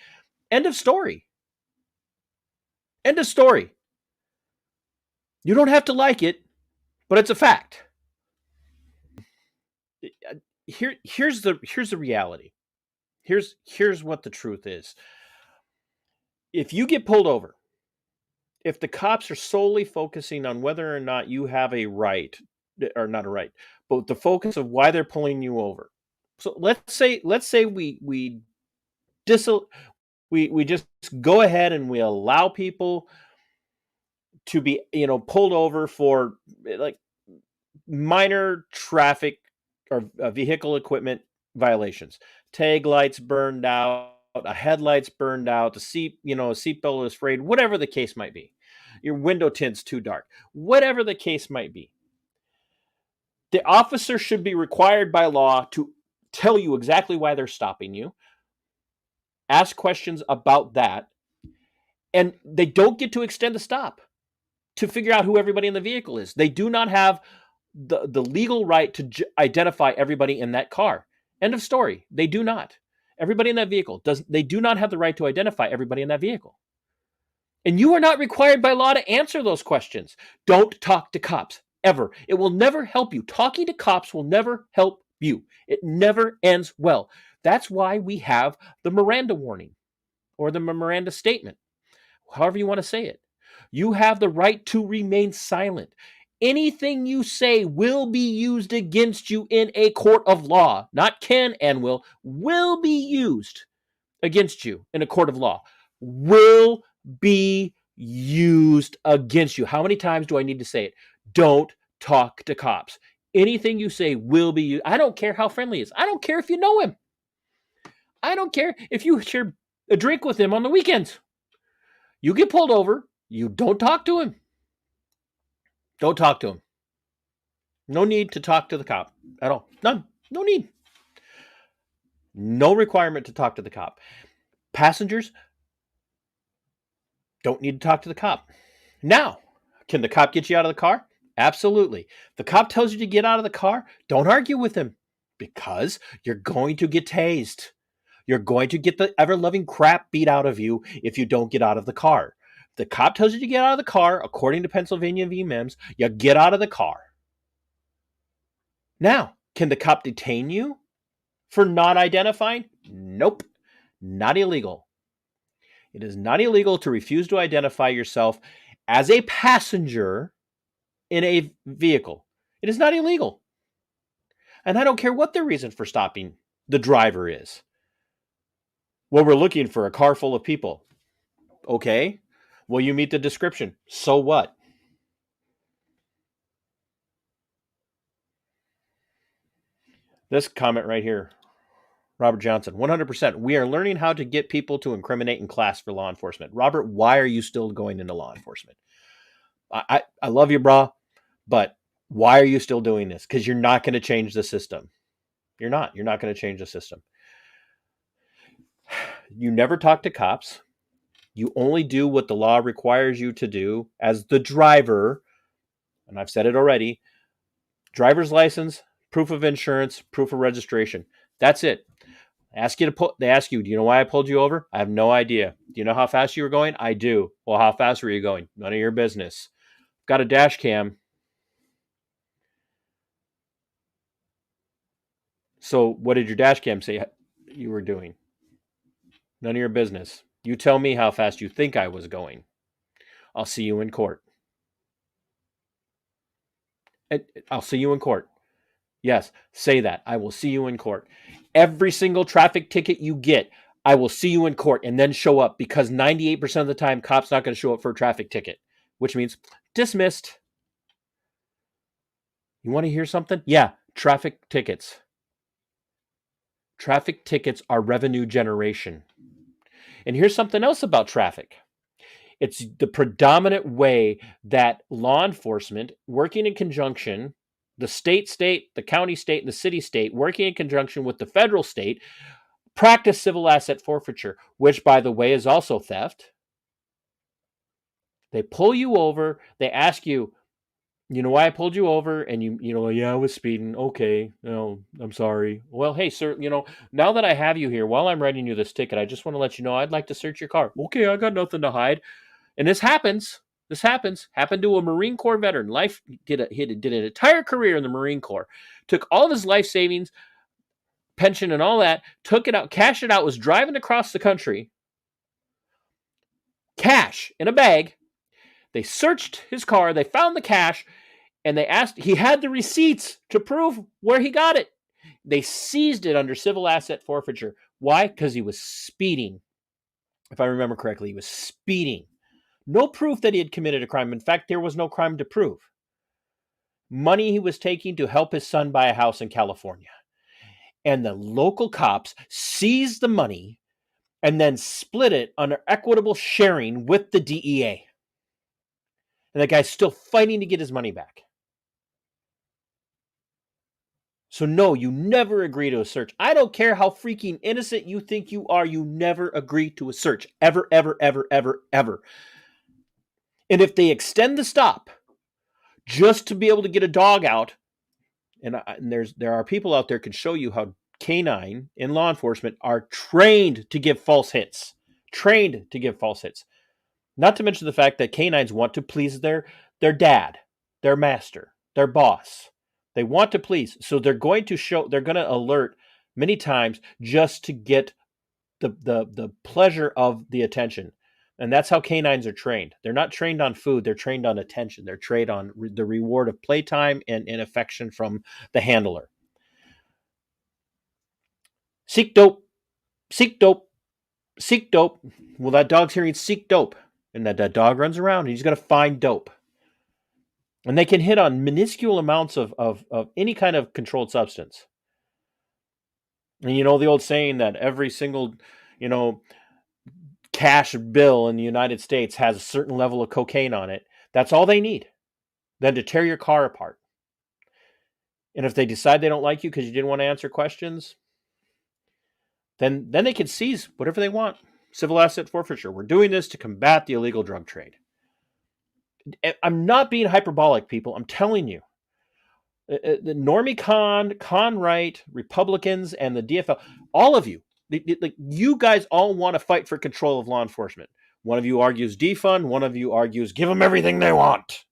End of story. End of story. You don't have to like it, but it's a fact. Here's the reality. Here's what the truth is. if you get pulled over, if the cops are solely focusing on whether or not you have a right, or not a right, but the focus of why they're pulling you over. So let's say we just go ahead and we allow people to be, pulled over for like minor traffic or vehicle equipment violations. Tag lights burned out, a headlights burned out, a seatbelt is frayed, whatever the case might be. Your window tint's too dark, whatever the case might be. The officer should be required by law to tell you exactly why they're stopping you, ask questions about that, and they don't get to extend the stop to figure out who everybody in the vehicle is. They do not have the legal right to identify everybody in that car. End of story. They do not. Everybody in that vehicle they do not have the right to identify everybody in that vehicle. And you are not required by law to answer those questions. Don't talk to cops, ever. It will never help you. Talking to cops will never help you. It never ends well. That's why we have the Miranda warning or the Miranda statement, however you want to say it. You have the right to remain silent. Anything you say will be used against you in a court of law. Not can and will be used against you in a court of law. Will be used against you. How many times do I need to say it? Don't talk to cops. Anything you say will be used. I don't care how friendly he is. I don't care if you know him. I don't care if you share a drink with him on the weekends. You get pulled over, you don't talk to him. Don't talk to him. No need to talk to the cop at all. None. No need. No requirement to talk to the cop. Passengers don't need to talk to the cop. Now, can the cop get you out of the car? Absolutely. The cop tells you to get out of the car. Don't argue with him because you're going to get tased. You're going to get the ever-loving crap beat out of you if you don't get out of the car. The cop tells you to get out of the car, according to Pennsylvania v. Mims, you get out of the car. Now, can the cop detain you for not identifying? Nope. Not illegal. It is not illegal to refuse to identify yourself as a passenger in a vehicle. It is not illegal. And I don't care what the reason for stopping the driver is. Well, we're looking for a car full of people. Okay. Well, you meet the description. So what? This comment right here, Robert Johnson, 100%. We are learning how to get people to incriminate in class for law enforcement. Robert, why are you still going into law enforcement? I love you, brah, but why are you still doing this? Because you're not going to change the system. You're not. You're not going to change the system. You never talk to cops. You only do what the law requires you to do as the driver. And I've said it already. Driver's license, proof of insurance, proof of registration. That's it. They ask you, do you know why I pulled you over? I have no idea. Do you know how fast you were going? I do. Well, how fast were you going? None of your business. Got a dash cam. So what did your dash cam say you were doing? None of your business. You tell me how fast you think I was going. I'll see you in court. I'll see you in court. Yes, say that. I will see you in court. Every single traffic ticket you get, I will see you in court and then show up because 98% of the time, cops not going to show up for a traffic ticket, which means dismissed. You want to hear something? Yeah, traffic tickets. Traffic tickets are revenue generation. And here's something else about traffic. It's the predominant way that law enforcement, working in conjunction, the state, the county state, and the city state, working in conjunction with the federal state, practice civil asset forfeiture, which, by the way, is also theft. They pull you over. They ask you, you know why I pulled you over? And yeah, I was speeding. Okay, no, I'm sorry. Well, hey, sir, now that I have you here, while I'm writing you this ticket, I just want to let you know I'd like to search your car. Okay, I got nothing to hide. And this happens. Happened to a Marine Corps veteran. Did an entire career in the Marine Corps. Took all of his life savings, pension and all that, took it out, cashed it out, was driving across the country. cash in a bag. They searched his car. They found the cash, and they asked. He had the receipts to prove where he got it. They seized it under civil asset forfeiture. Why? Because he was speeding. If I remember correctly, he was speeding. No proof that he had committed a crime. In fact, there was no crime to prove. Money he was taking to help his son buy a house in California. And the local cops seized the money and then split it under equitable sharing with the DEA. And that guy's still fighting to get his money back. So no, you never agree to a search. I don't care how freaking innocent you think you are. You never agree to a search. Ever, ever, ever, ever, ever. And if they extend the stop just to be able to get a dog out, and there are people out there can show you how canine in law enforcement are trained to give false hits. Trained to give false hits. Not to mention the fact that canines want to please their dad, their master, their boss. They want to please. So they're going to alert many times just to get the pleasure of the attention. And that's how canines are trained. They're not trained on food. They're trained on attention. They're trained on the reward of playtime and affection from the handler. Seek dope. Seek dope. Seek dope. Well, that dog's hearing seek dope. And that dog runs around and he's going to find dope. And they can hit on minuscule amounts of any kind of controlled substance. And you know the old saying that every single, cash bill in the United States has a certain level of cocaine on it. That's all they need. Then to tear your car apart. And if they decide they don't like you because you didn't want to answer questions, then they can seize whatever they want. Civil asset forfeiture. We're doing this to combat the illegal drug trade. I'm not being hyperbolic, people. I'm telling you. The Normie Con right, Republicans, and the DFL, all of you, you guys all want to fight for control of law enforcement. One of you argues defund. One of you argues give them everything they want.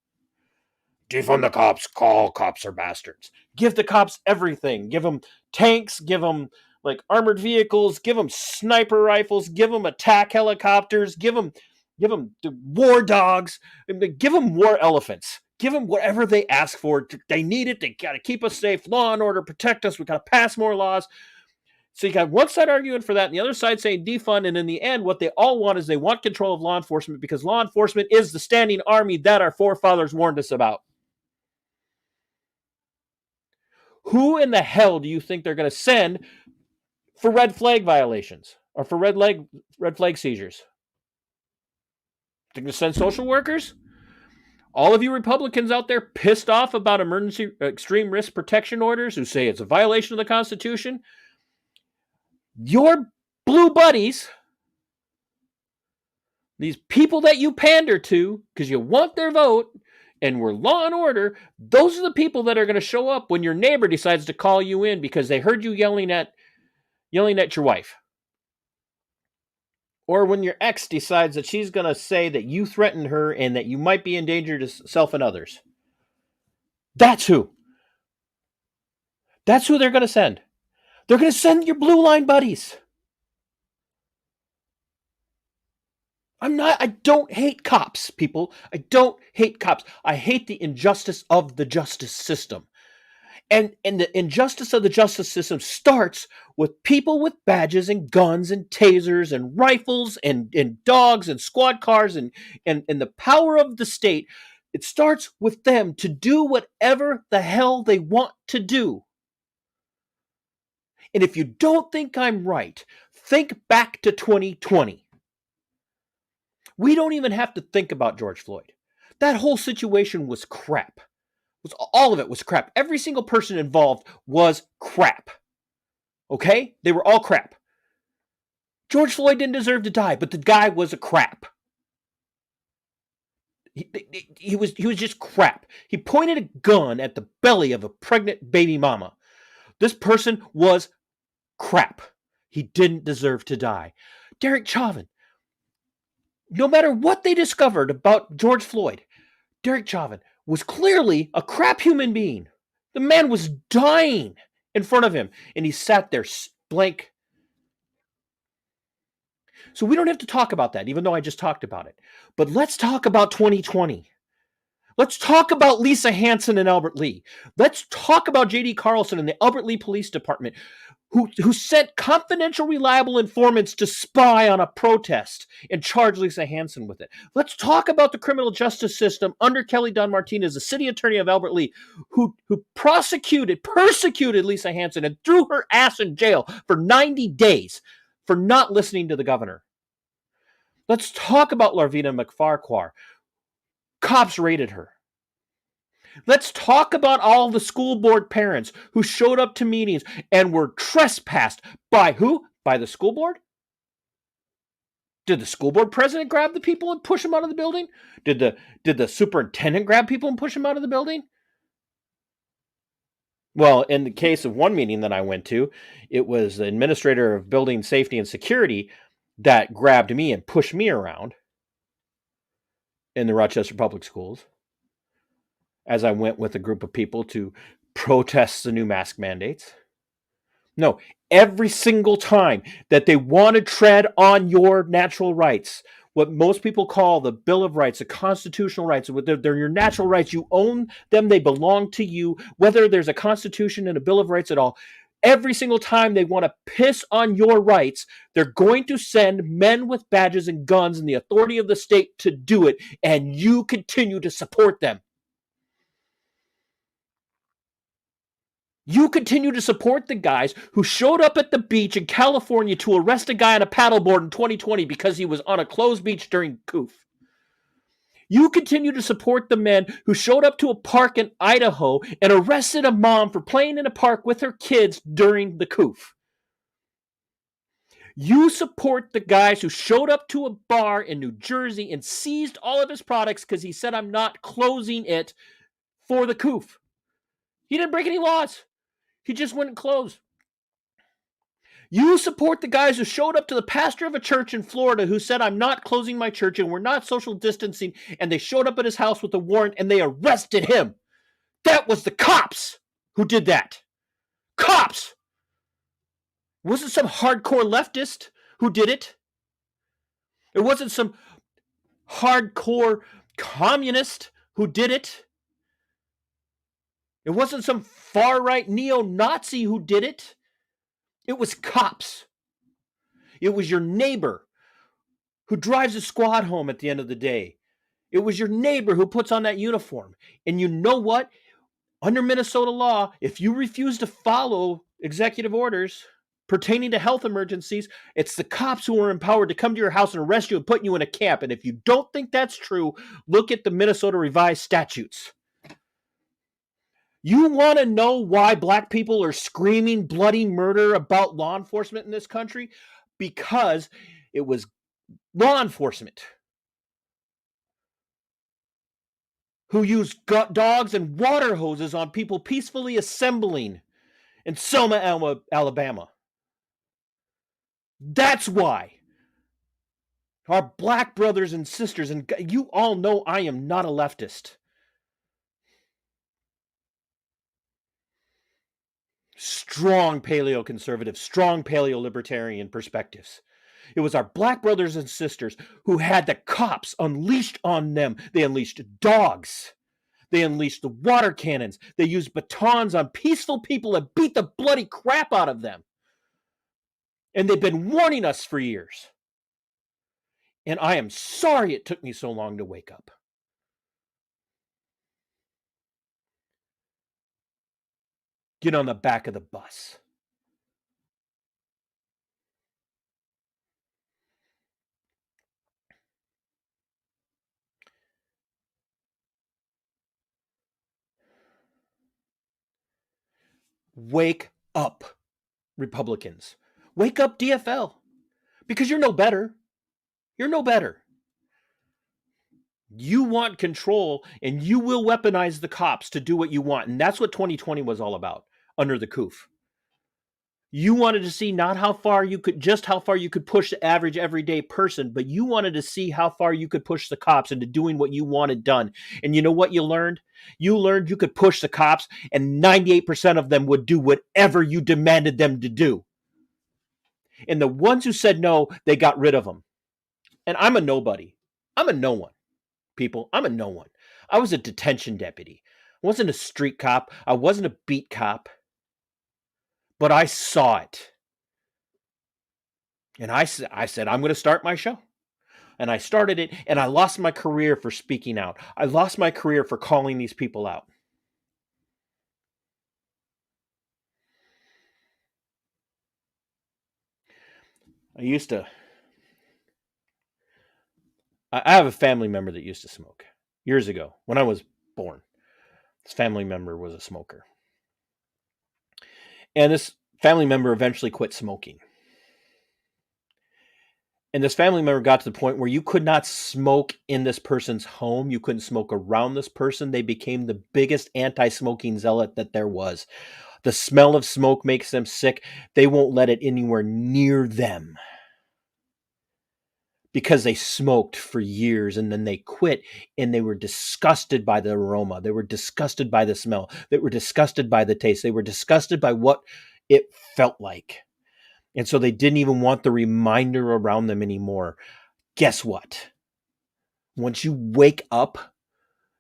Defund the cops. Call cops are bastards. Give the cops everything. Give them tanks. Give them armored vehicles. Give them sniper rifles. Give them attack helicopters. Give them the war dogs. Give them war elephants. Give them whatever they ask for. They need it. They got to keep us safe. Law and order, protect us. We got to pass more laws. So you got one side arguing for that and the other side saying defund. And in the end, what they all want is they want control of law enforcement because law enforcement is the standing army that our forefathers warned us about. Who in the hell do you think they're going to send for red flag violations or for red flag seizures? They're going to send social workers? All of you Republicans out there pissed off about emergency extreme risk protection orders who say it's a violation of the Constitution, your blue buddies, these people that you pander to because you want their vote and we're law and order, those are the people that are going to show up when your neighbor decides to call you in because they heard you yelling at your wife. Or when your ex decides that she's going to say that you threatened her and that you might be in danger to self and others. That's who. That's who they're going to send. They're going to send your blue line buddies. I don't hate cops, people. I don't hate cops. I hate the injustice of the justice system. And the injustice of the justice system starts with people with badges and guns and tasers and rifles and dogs and squad cars and the power of the state. It starts with them to do whatever the hell they want to do. And if you don't think I'm right, think back to 2020. We don't even have to think about George Floyd. That whole situation was crap. All of it was crap. Every single person involved was crap. Okay? They were all crap. George Floyd didn't deserve to die, but the guy was a crap. He was just crap. He pointed a gun at the belly of a pregnant baby mama. This person was crap. He didn't deserve to die. Derek Chauvin. No matter what they discovered about George Floyd, Derek Chauvin was clearly a crap human being. The man was dying in front of him, and he sat there blank. So we don't have to talk about that, even though I just talked about it. But let's talk about 2020. Let's talk about Lisa Hanson and Albert Lee. Let's talk about J.D. Carlson and the Albert Lee Police Department, who sent confidential, reliable informants to spy on a protest and charge Lisa Hanson with it. Let's talk about the criminal justice system under Kelly Dunn Martinez, the city attorney of Albert Lee, who persecuted Lisa Hanson and threw her ass in jail for 90 days for not listening to the governor. Let's talk about Larvina McFarquhar. Cops raided her. Let's talk about all the school board parents who showed up to meetings and were trespassed by who? By the school board? Did the school board president grab the people and push them out of the building? Did the superintendent grab people and push them out of the building? Well, in the case of one meeting that I went to, it was the administrator of building safety and security that grabbed me and pushed me around in the Rochester Public Schools as I went with a group of people to protest the new mask mandates. No, every single time that they want to tread on your natural rights, what most people call the Bill of Rights, the constitutional rights, they're your natural rights. You own them. They belong to you, whether there's a constitution and a Bill of Rights at all. Every single time they want to piss on your rights, they're going to send men with badges and guns and the authority of the state to do it, and you continue to support them. You continue to support the guys who showed up at the beach in California to arrest a guy on a paddleboard in 2020 because he was on a closed beach during COOF. You continue to support the men who showed up to a park in Idaho and arrested a mom for playing in a park with her kids during the COOF. You support the guys who showed up to a bar in New Jersey and seized all of his products because he said, I'm not closing it for the COOF. He didn't break any laws. He just wouldn't close. You support the guys who showed up to the pastor of a church in Florida who said, I'm not closing my church and we're not social distancing. And they showed up at his house with a warrant and they arrested him. That was the cops who did that. Cops. It wasn't some hardcore leftist who did it. It wasn't some hardcore communist who did it. It wasn't some far-right neo-Nazi who did it. It was cops. It was your neighbor who drives a squad home at the end of the day. It was your neighbor who puts on that uniform. And you know what? Under Minnesota law, if you refuse to follow executive orders pertaining to health emergencies, it's the cops who are empowered to come to your house and arrest you and put you in a camp. And if you don't think that's true, look at the Minnesota revised statutes. You want to know why black people are screaming bloody murder about law enforcement in this country? Because it was law enforcement who used dogs and water hoses on people peacefully assembling in Selma, Alabama. That's why our black brothers and sisters, and you all know I am not a leftist. Strong paleo-conservative, strong paleo-libertarian perspectives. It was our black brothers and sisters who had the cops unleashed on them. They unleashed dogs. They unleashed the water cannons. They used batons on peaceful people and beat the bloody crap out of them. And they've been warning us for years. And I am sorry it took me so long to wake up. Get on the back of the bus. Wake up, Republicans. Wake up, DFL. Because you're no better. You're no better. You want control, and you will weaponize the cops to do what you want. And that's what 2020 was all about under the COOF. You wanted to see not how far you could push the average everyday person, but you wanted to see how far you could push the cops into doing what you wanted done. And you know what you learned? You learned you could push the cops, and 98% of them would do whatever you demanded them to do. And the ones who said no, they got rid of them. And I'm a nobody. I'm a no one, people. I'm a no one. I was a detention deputy. I wasn't a street cop. I wasn't a beat cop. But I saw it. And I said, I'm going to start my show. And I started it, and I lost my career for speaking out. I lost my career for calling these people out. I have a family member that used to smoke years ago when I was born. This family member was a smoker. And this family member eventually quit smoking. And this family member got to the point where you could not smoke in this person's home. You couldn't smoke around this person. They became the biggest anti-smoking zealot that there was. The smell of smoke makes them sick. They won't let it anywhere near them because they smoked for years, and then they quit, and they were disgusted by the aroma. They were disgusted by the smell. They were disgusted by the taste. They were disgusted by what it felt like. And so they didn't even want the reminder around them anymore. Guess what? Once you wake up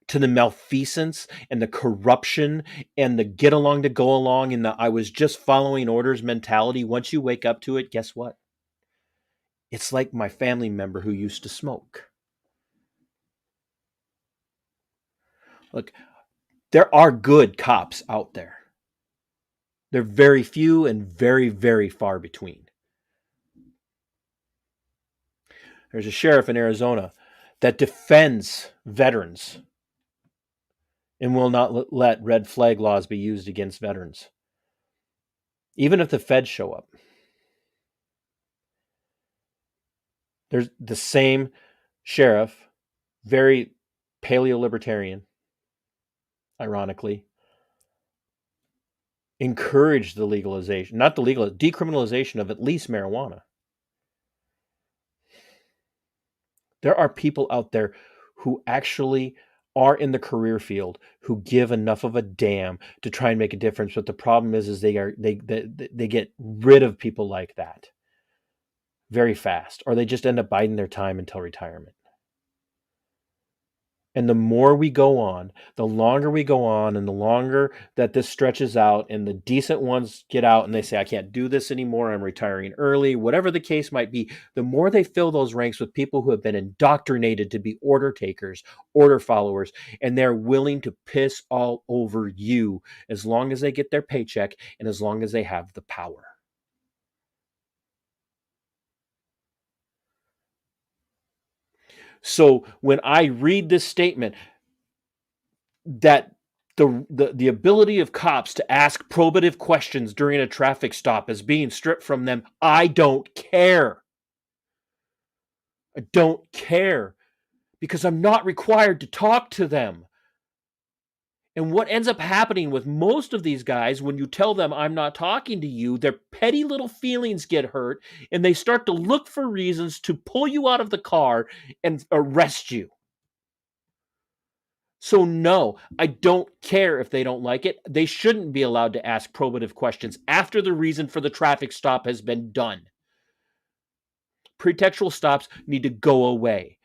to the malfeasance and the corruption and the get along to go along and the I was just following orders mentality, once you wake up to it, guess what? It's like my family member who used to smoke. Look, there are good cops out there. They're very few and very, very far between. There's a sheriff in Arizona that defends veterans and will not let red flag laws be used against veterans, even if the feds show up. There's the same sheriff, very paleo-libertarian, ironically, encouraged the legalization, not the decriminalization of at least marijuana. There are people out there who actually are in the career field who give enough of a damn to try and make a difference. But the problem is they get rid of people like that very fast, or they just end up biding their time until retirement. And the more we go on, the longer we go on, and the longer that this stretches out, and the decent ones get out and they say, I can't do this anymore, I'm retiring early, whatever the case might be, the more they fill those ranks with people who have been indoctrinated to be order takers, order followers, and they're willing to piss all over you as long as they get their paycheck and as long as they have the power. So when I read this statement that the ability of cops to ask probative questions during a traffic stop is being stripped from them, I don't care. I don't care because I'm not required to talk to them. And what ends up happening with most of these guys, when you tell them I'm not talking to you, their petty little feelings get hurt and they start to look for reasons to pull you out of the car and arrest you. So no, I don't care if they don't like it. They shouldn't be allowed to ask probative questions after the reason for the traffic stop has been done. Pretextual stops need to go away.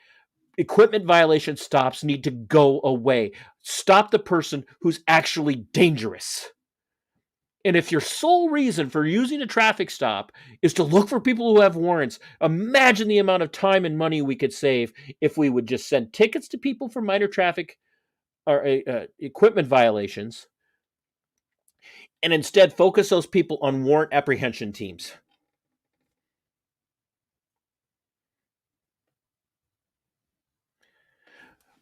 Equipment violation stops need to go away. Stop the person who's actually dangerous. And if your sole reason for using a traffic stop is to look for people who have warrants, imagine the amount of time and money we could save if we would just send tickets to people for minor traffic or equipment violations and instead focus those people on warrant apprehension teams.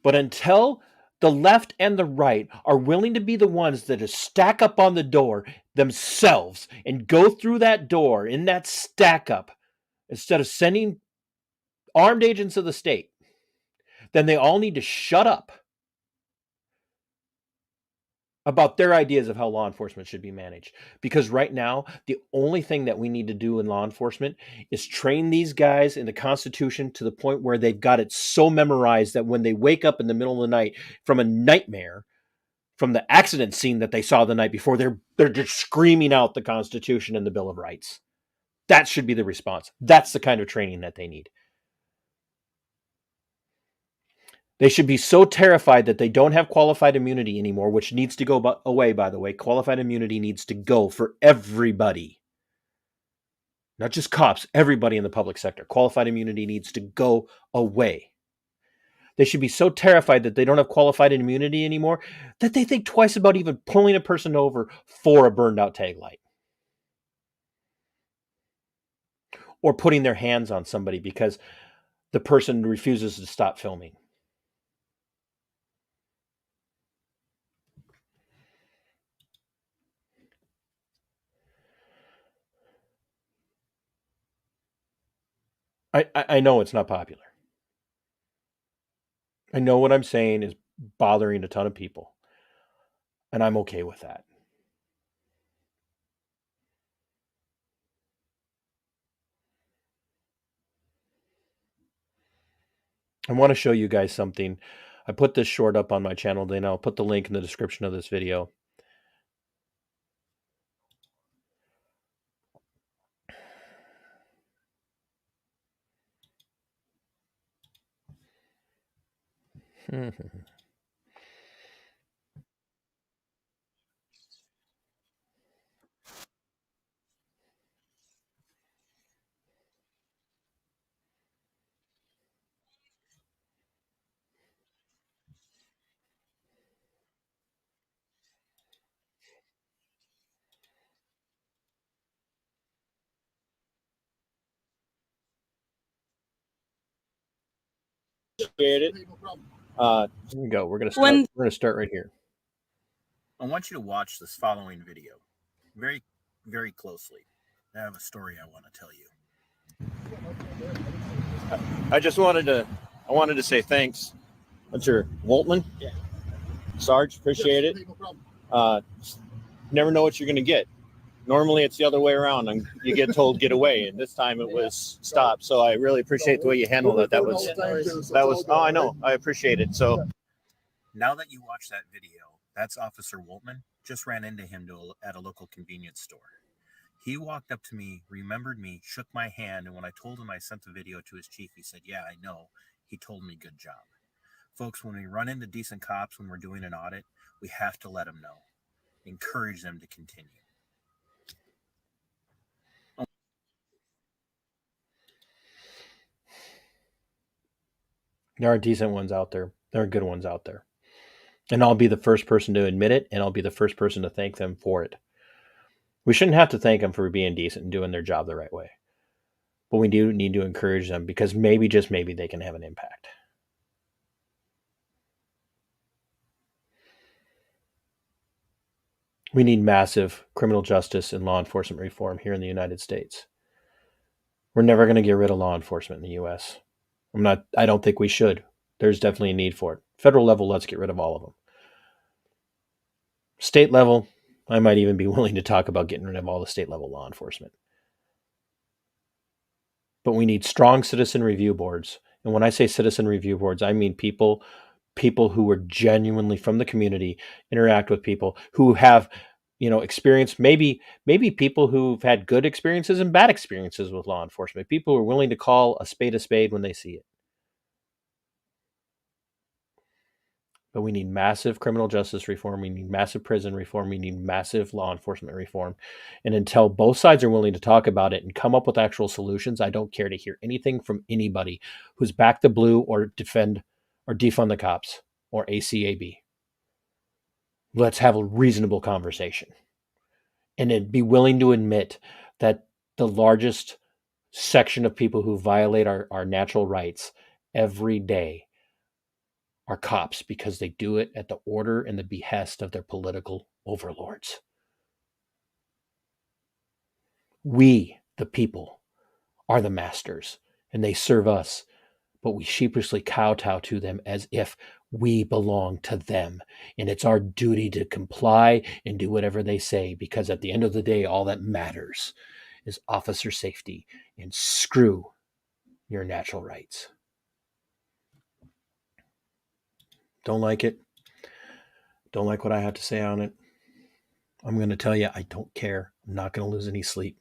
But until the left and the right are willing to be the ones that just stack up on the door themselves and go through that door in that stack up instead of sending armed agents of the state, then they all need to shut up about their ideas of how law enforcement should be managed. Because right now, the only thing that we need to do in law enforcement is train these guys in the Constitution to the point where they've got it so memorized that when they wake up in the middle of the night from a nightmare, from the accident scene that they saw the night before, they're just screaming out the Constitution and the Bill of Rights. That should be the response. That's the kind of training that they need. They should be so terrified that they don't have qualified immunity anymore, which needs to go away, by the way. Qualified immunity needs to go for everybody. Not just cops, everybody in the public sector. Qualified immunity needs to go away. They should be so terrified that they don't have qualified immunity anymore that they think twice about even pulling a person over for a burned out tag light. Or putting their hands on somebody because the person refuses to stop filming. I know it's not popular. I know what I'm saying is bothering a ton of people. And I'm okay with that. I want to show you guys something. I put this short up on my channel, then I'll put the link in the description of this video. Here we go. We're gonna start right here. I want you to watch this following video very, very closely. I have a story I want to tell you. I wanted to say thanks. What's your Woltman? Yeah. Sarge, appreciate it. Never know what you're gonna get. Normally it's the other way around and you get told get away, and this time it was stop. So I really appreciate the way you handled it. That was oh, I know. I appreciate it. So now that you watch that video, that's Officer Woltman. Just ran into him at a local convenience store. He walked up to me, remembered me, shook my hand, and when I told him I sent the video to his chief, he said, "Yeah, I know." He told me, "Good job." Folks, when we run into decent cops when we're doing an audit, we have to let them know. Encourage them to continue. there are decent ones out there. There are good ones out there. And I'll be the first person to admit it, and I'll be the first person to thank them for it. We shouldn't have to thank them for being decent and doing their job the right way. But we do need to encourage them because maybe, just maybe, they can have an impact. We need massive criminal justice and law enforcement reform here in the United States. We're never going to get rid of law enforcement in the U.S. I don't think we should. There's definitely a need for it. Federal level, let's get rid of all of them. State level, I might even be willing to talk about getting rid of all the state level law enforcement. But we need strong citizen review boards. And when I say citizen review boards, I mean people who are genuinely from the community, interact with people who have, experience, maybe people who've had good experiences and bad experiences with law enforcement, people who are willing to call a spade when they see it. But we need massive criminal justice reform. We need massive prison reform. We need massive law enforcement reform. And until both sides are willing to talk about it and come up with actual solutions, I don't care to hear anything from anybody who's back the blue or defend or defund the cops or ACAB. Let's have a reasonable conversation. And then be willing to admit that the largest section of people who violate our natural rights every day are cops, because they do it at the order and the behest of their political overlords. We, the people, are the masters, and they serve us, but we sheepishly kowtow to them as if we belong to them. And it's our duty to comply and do whatever they say, because at the end of the day, all that matters is officer safety, and screw your natural rights. Don't like it. Don't like what I have to say on it. I'm going to tell you, I don't care. I'm not going to lose any sleep.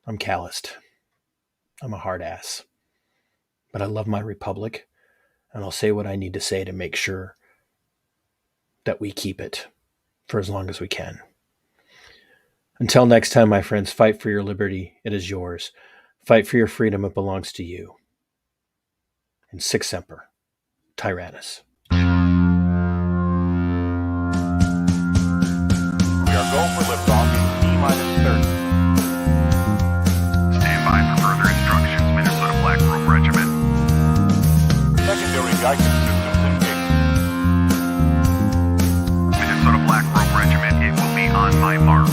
I'm calloused. I'm a hard ass. but I love my republic, and I'll say what I need to say to make sure that we keep it for as long as we can. Until next time, my friends, fight for your liberty. It is yours. Fight for your freedom. It belongs to you. And Sic Semper, Tyrannus. We are go for liftoff in T-30. Stand by for further instructions, Minnesota Black Robe Regiment. Secondary guidance systems engaged. Minnesota Black Robe Regiment, it will be on my mark.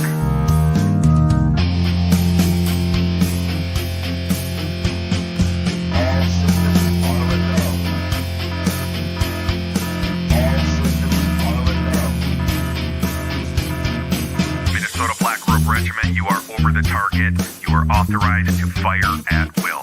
All systems are a go. All systems are a go. Minnesota Black Robe Regiment, you are over the target. You are authorized to fire at will.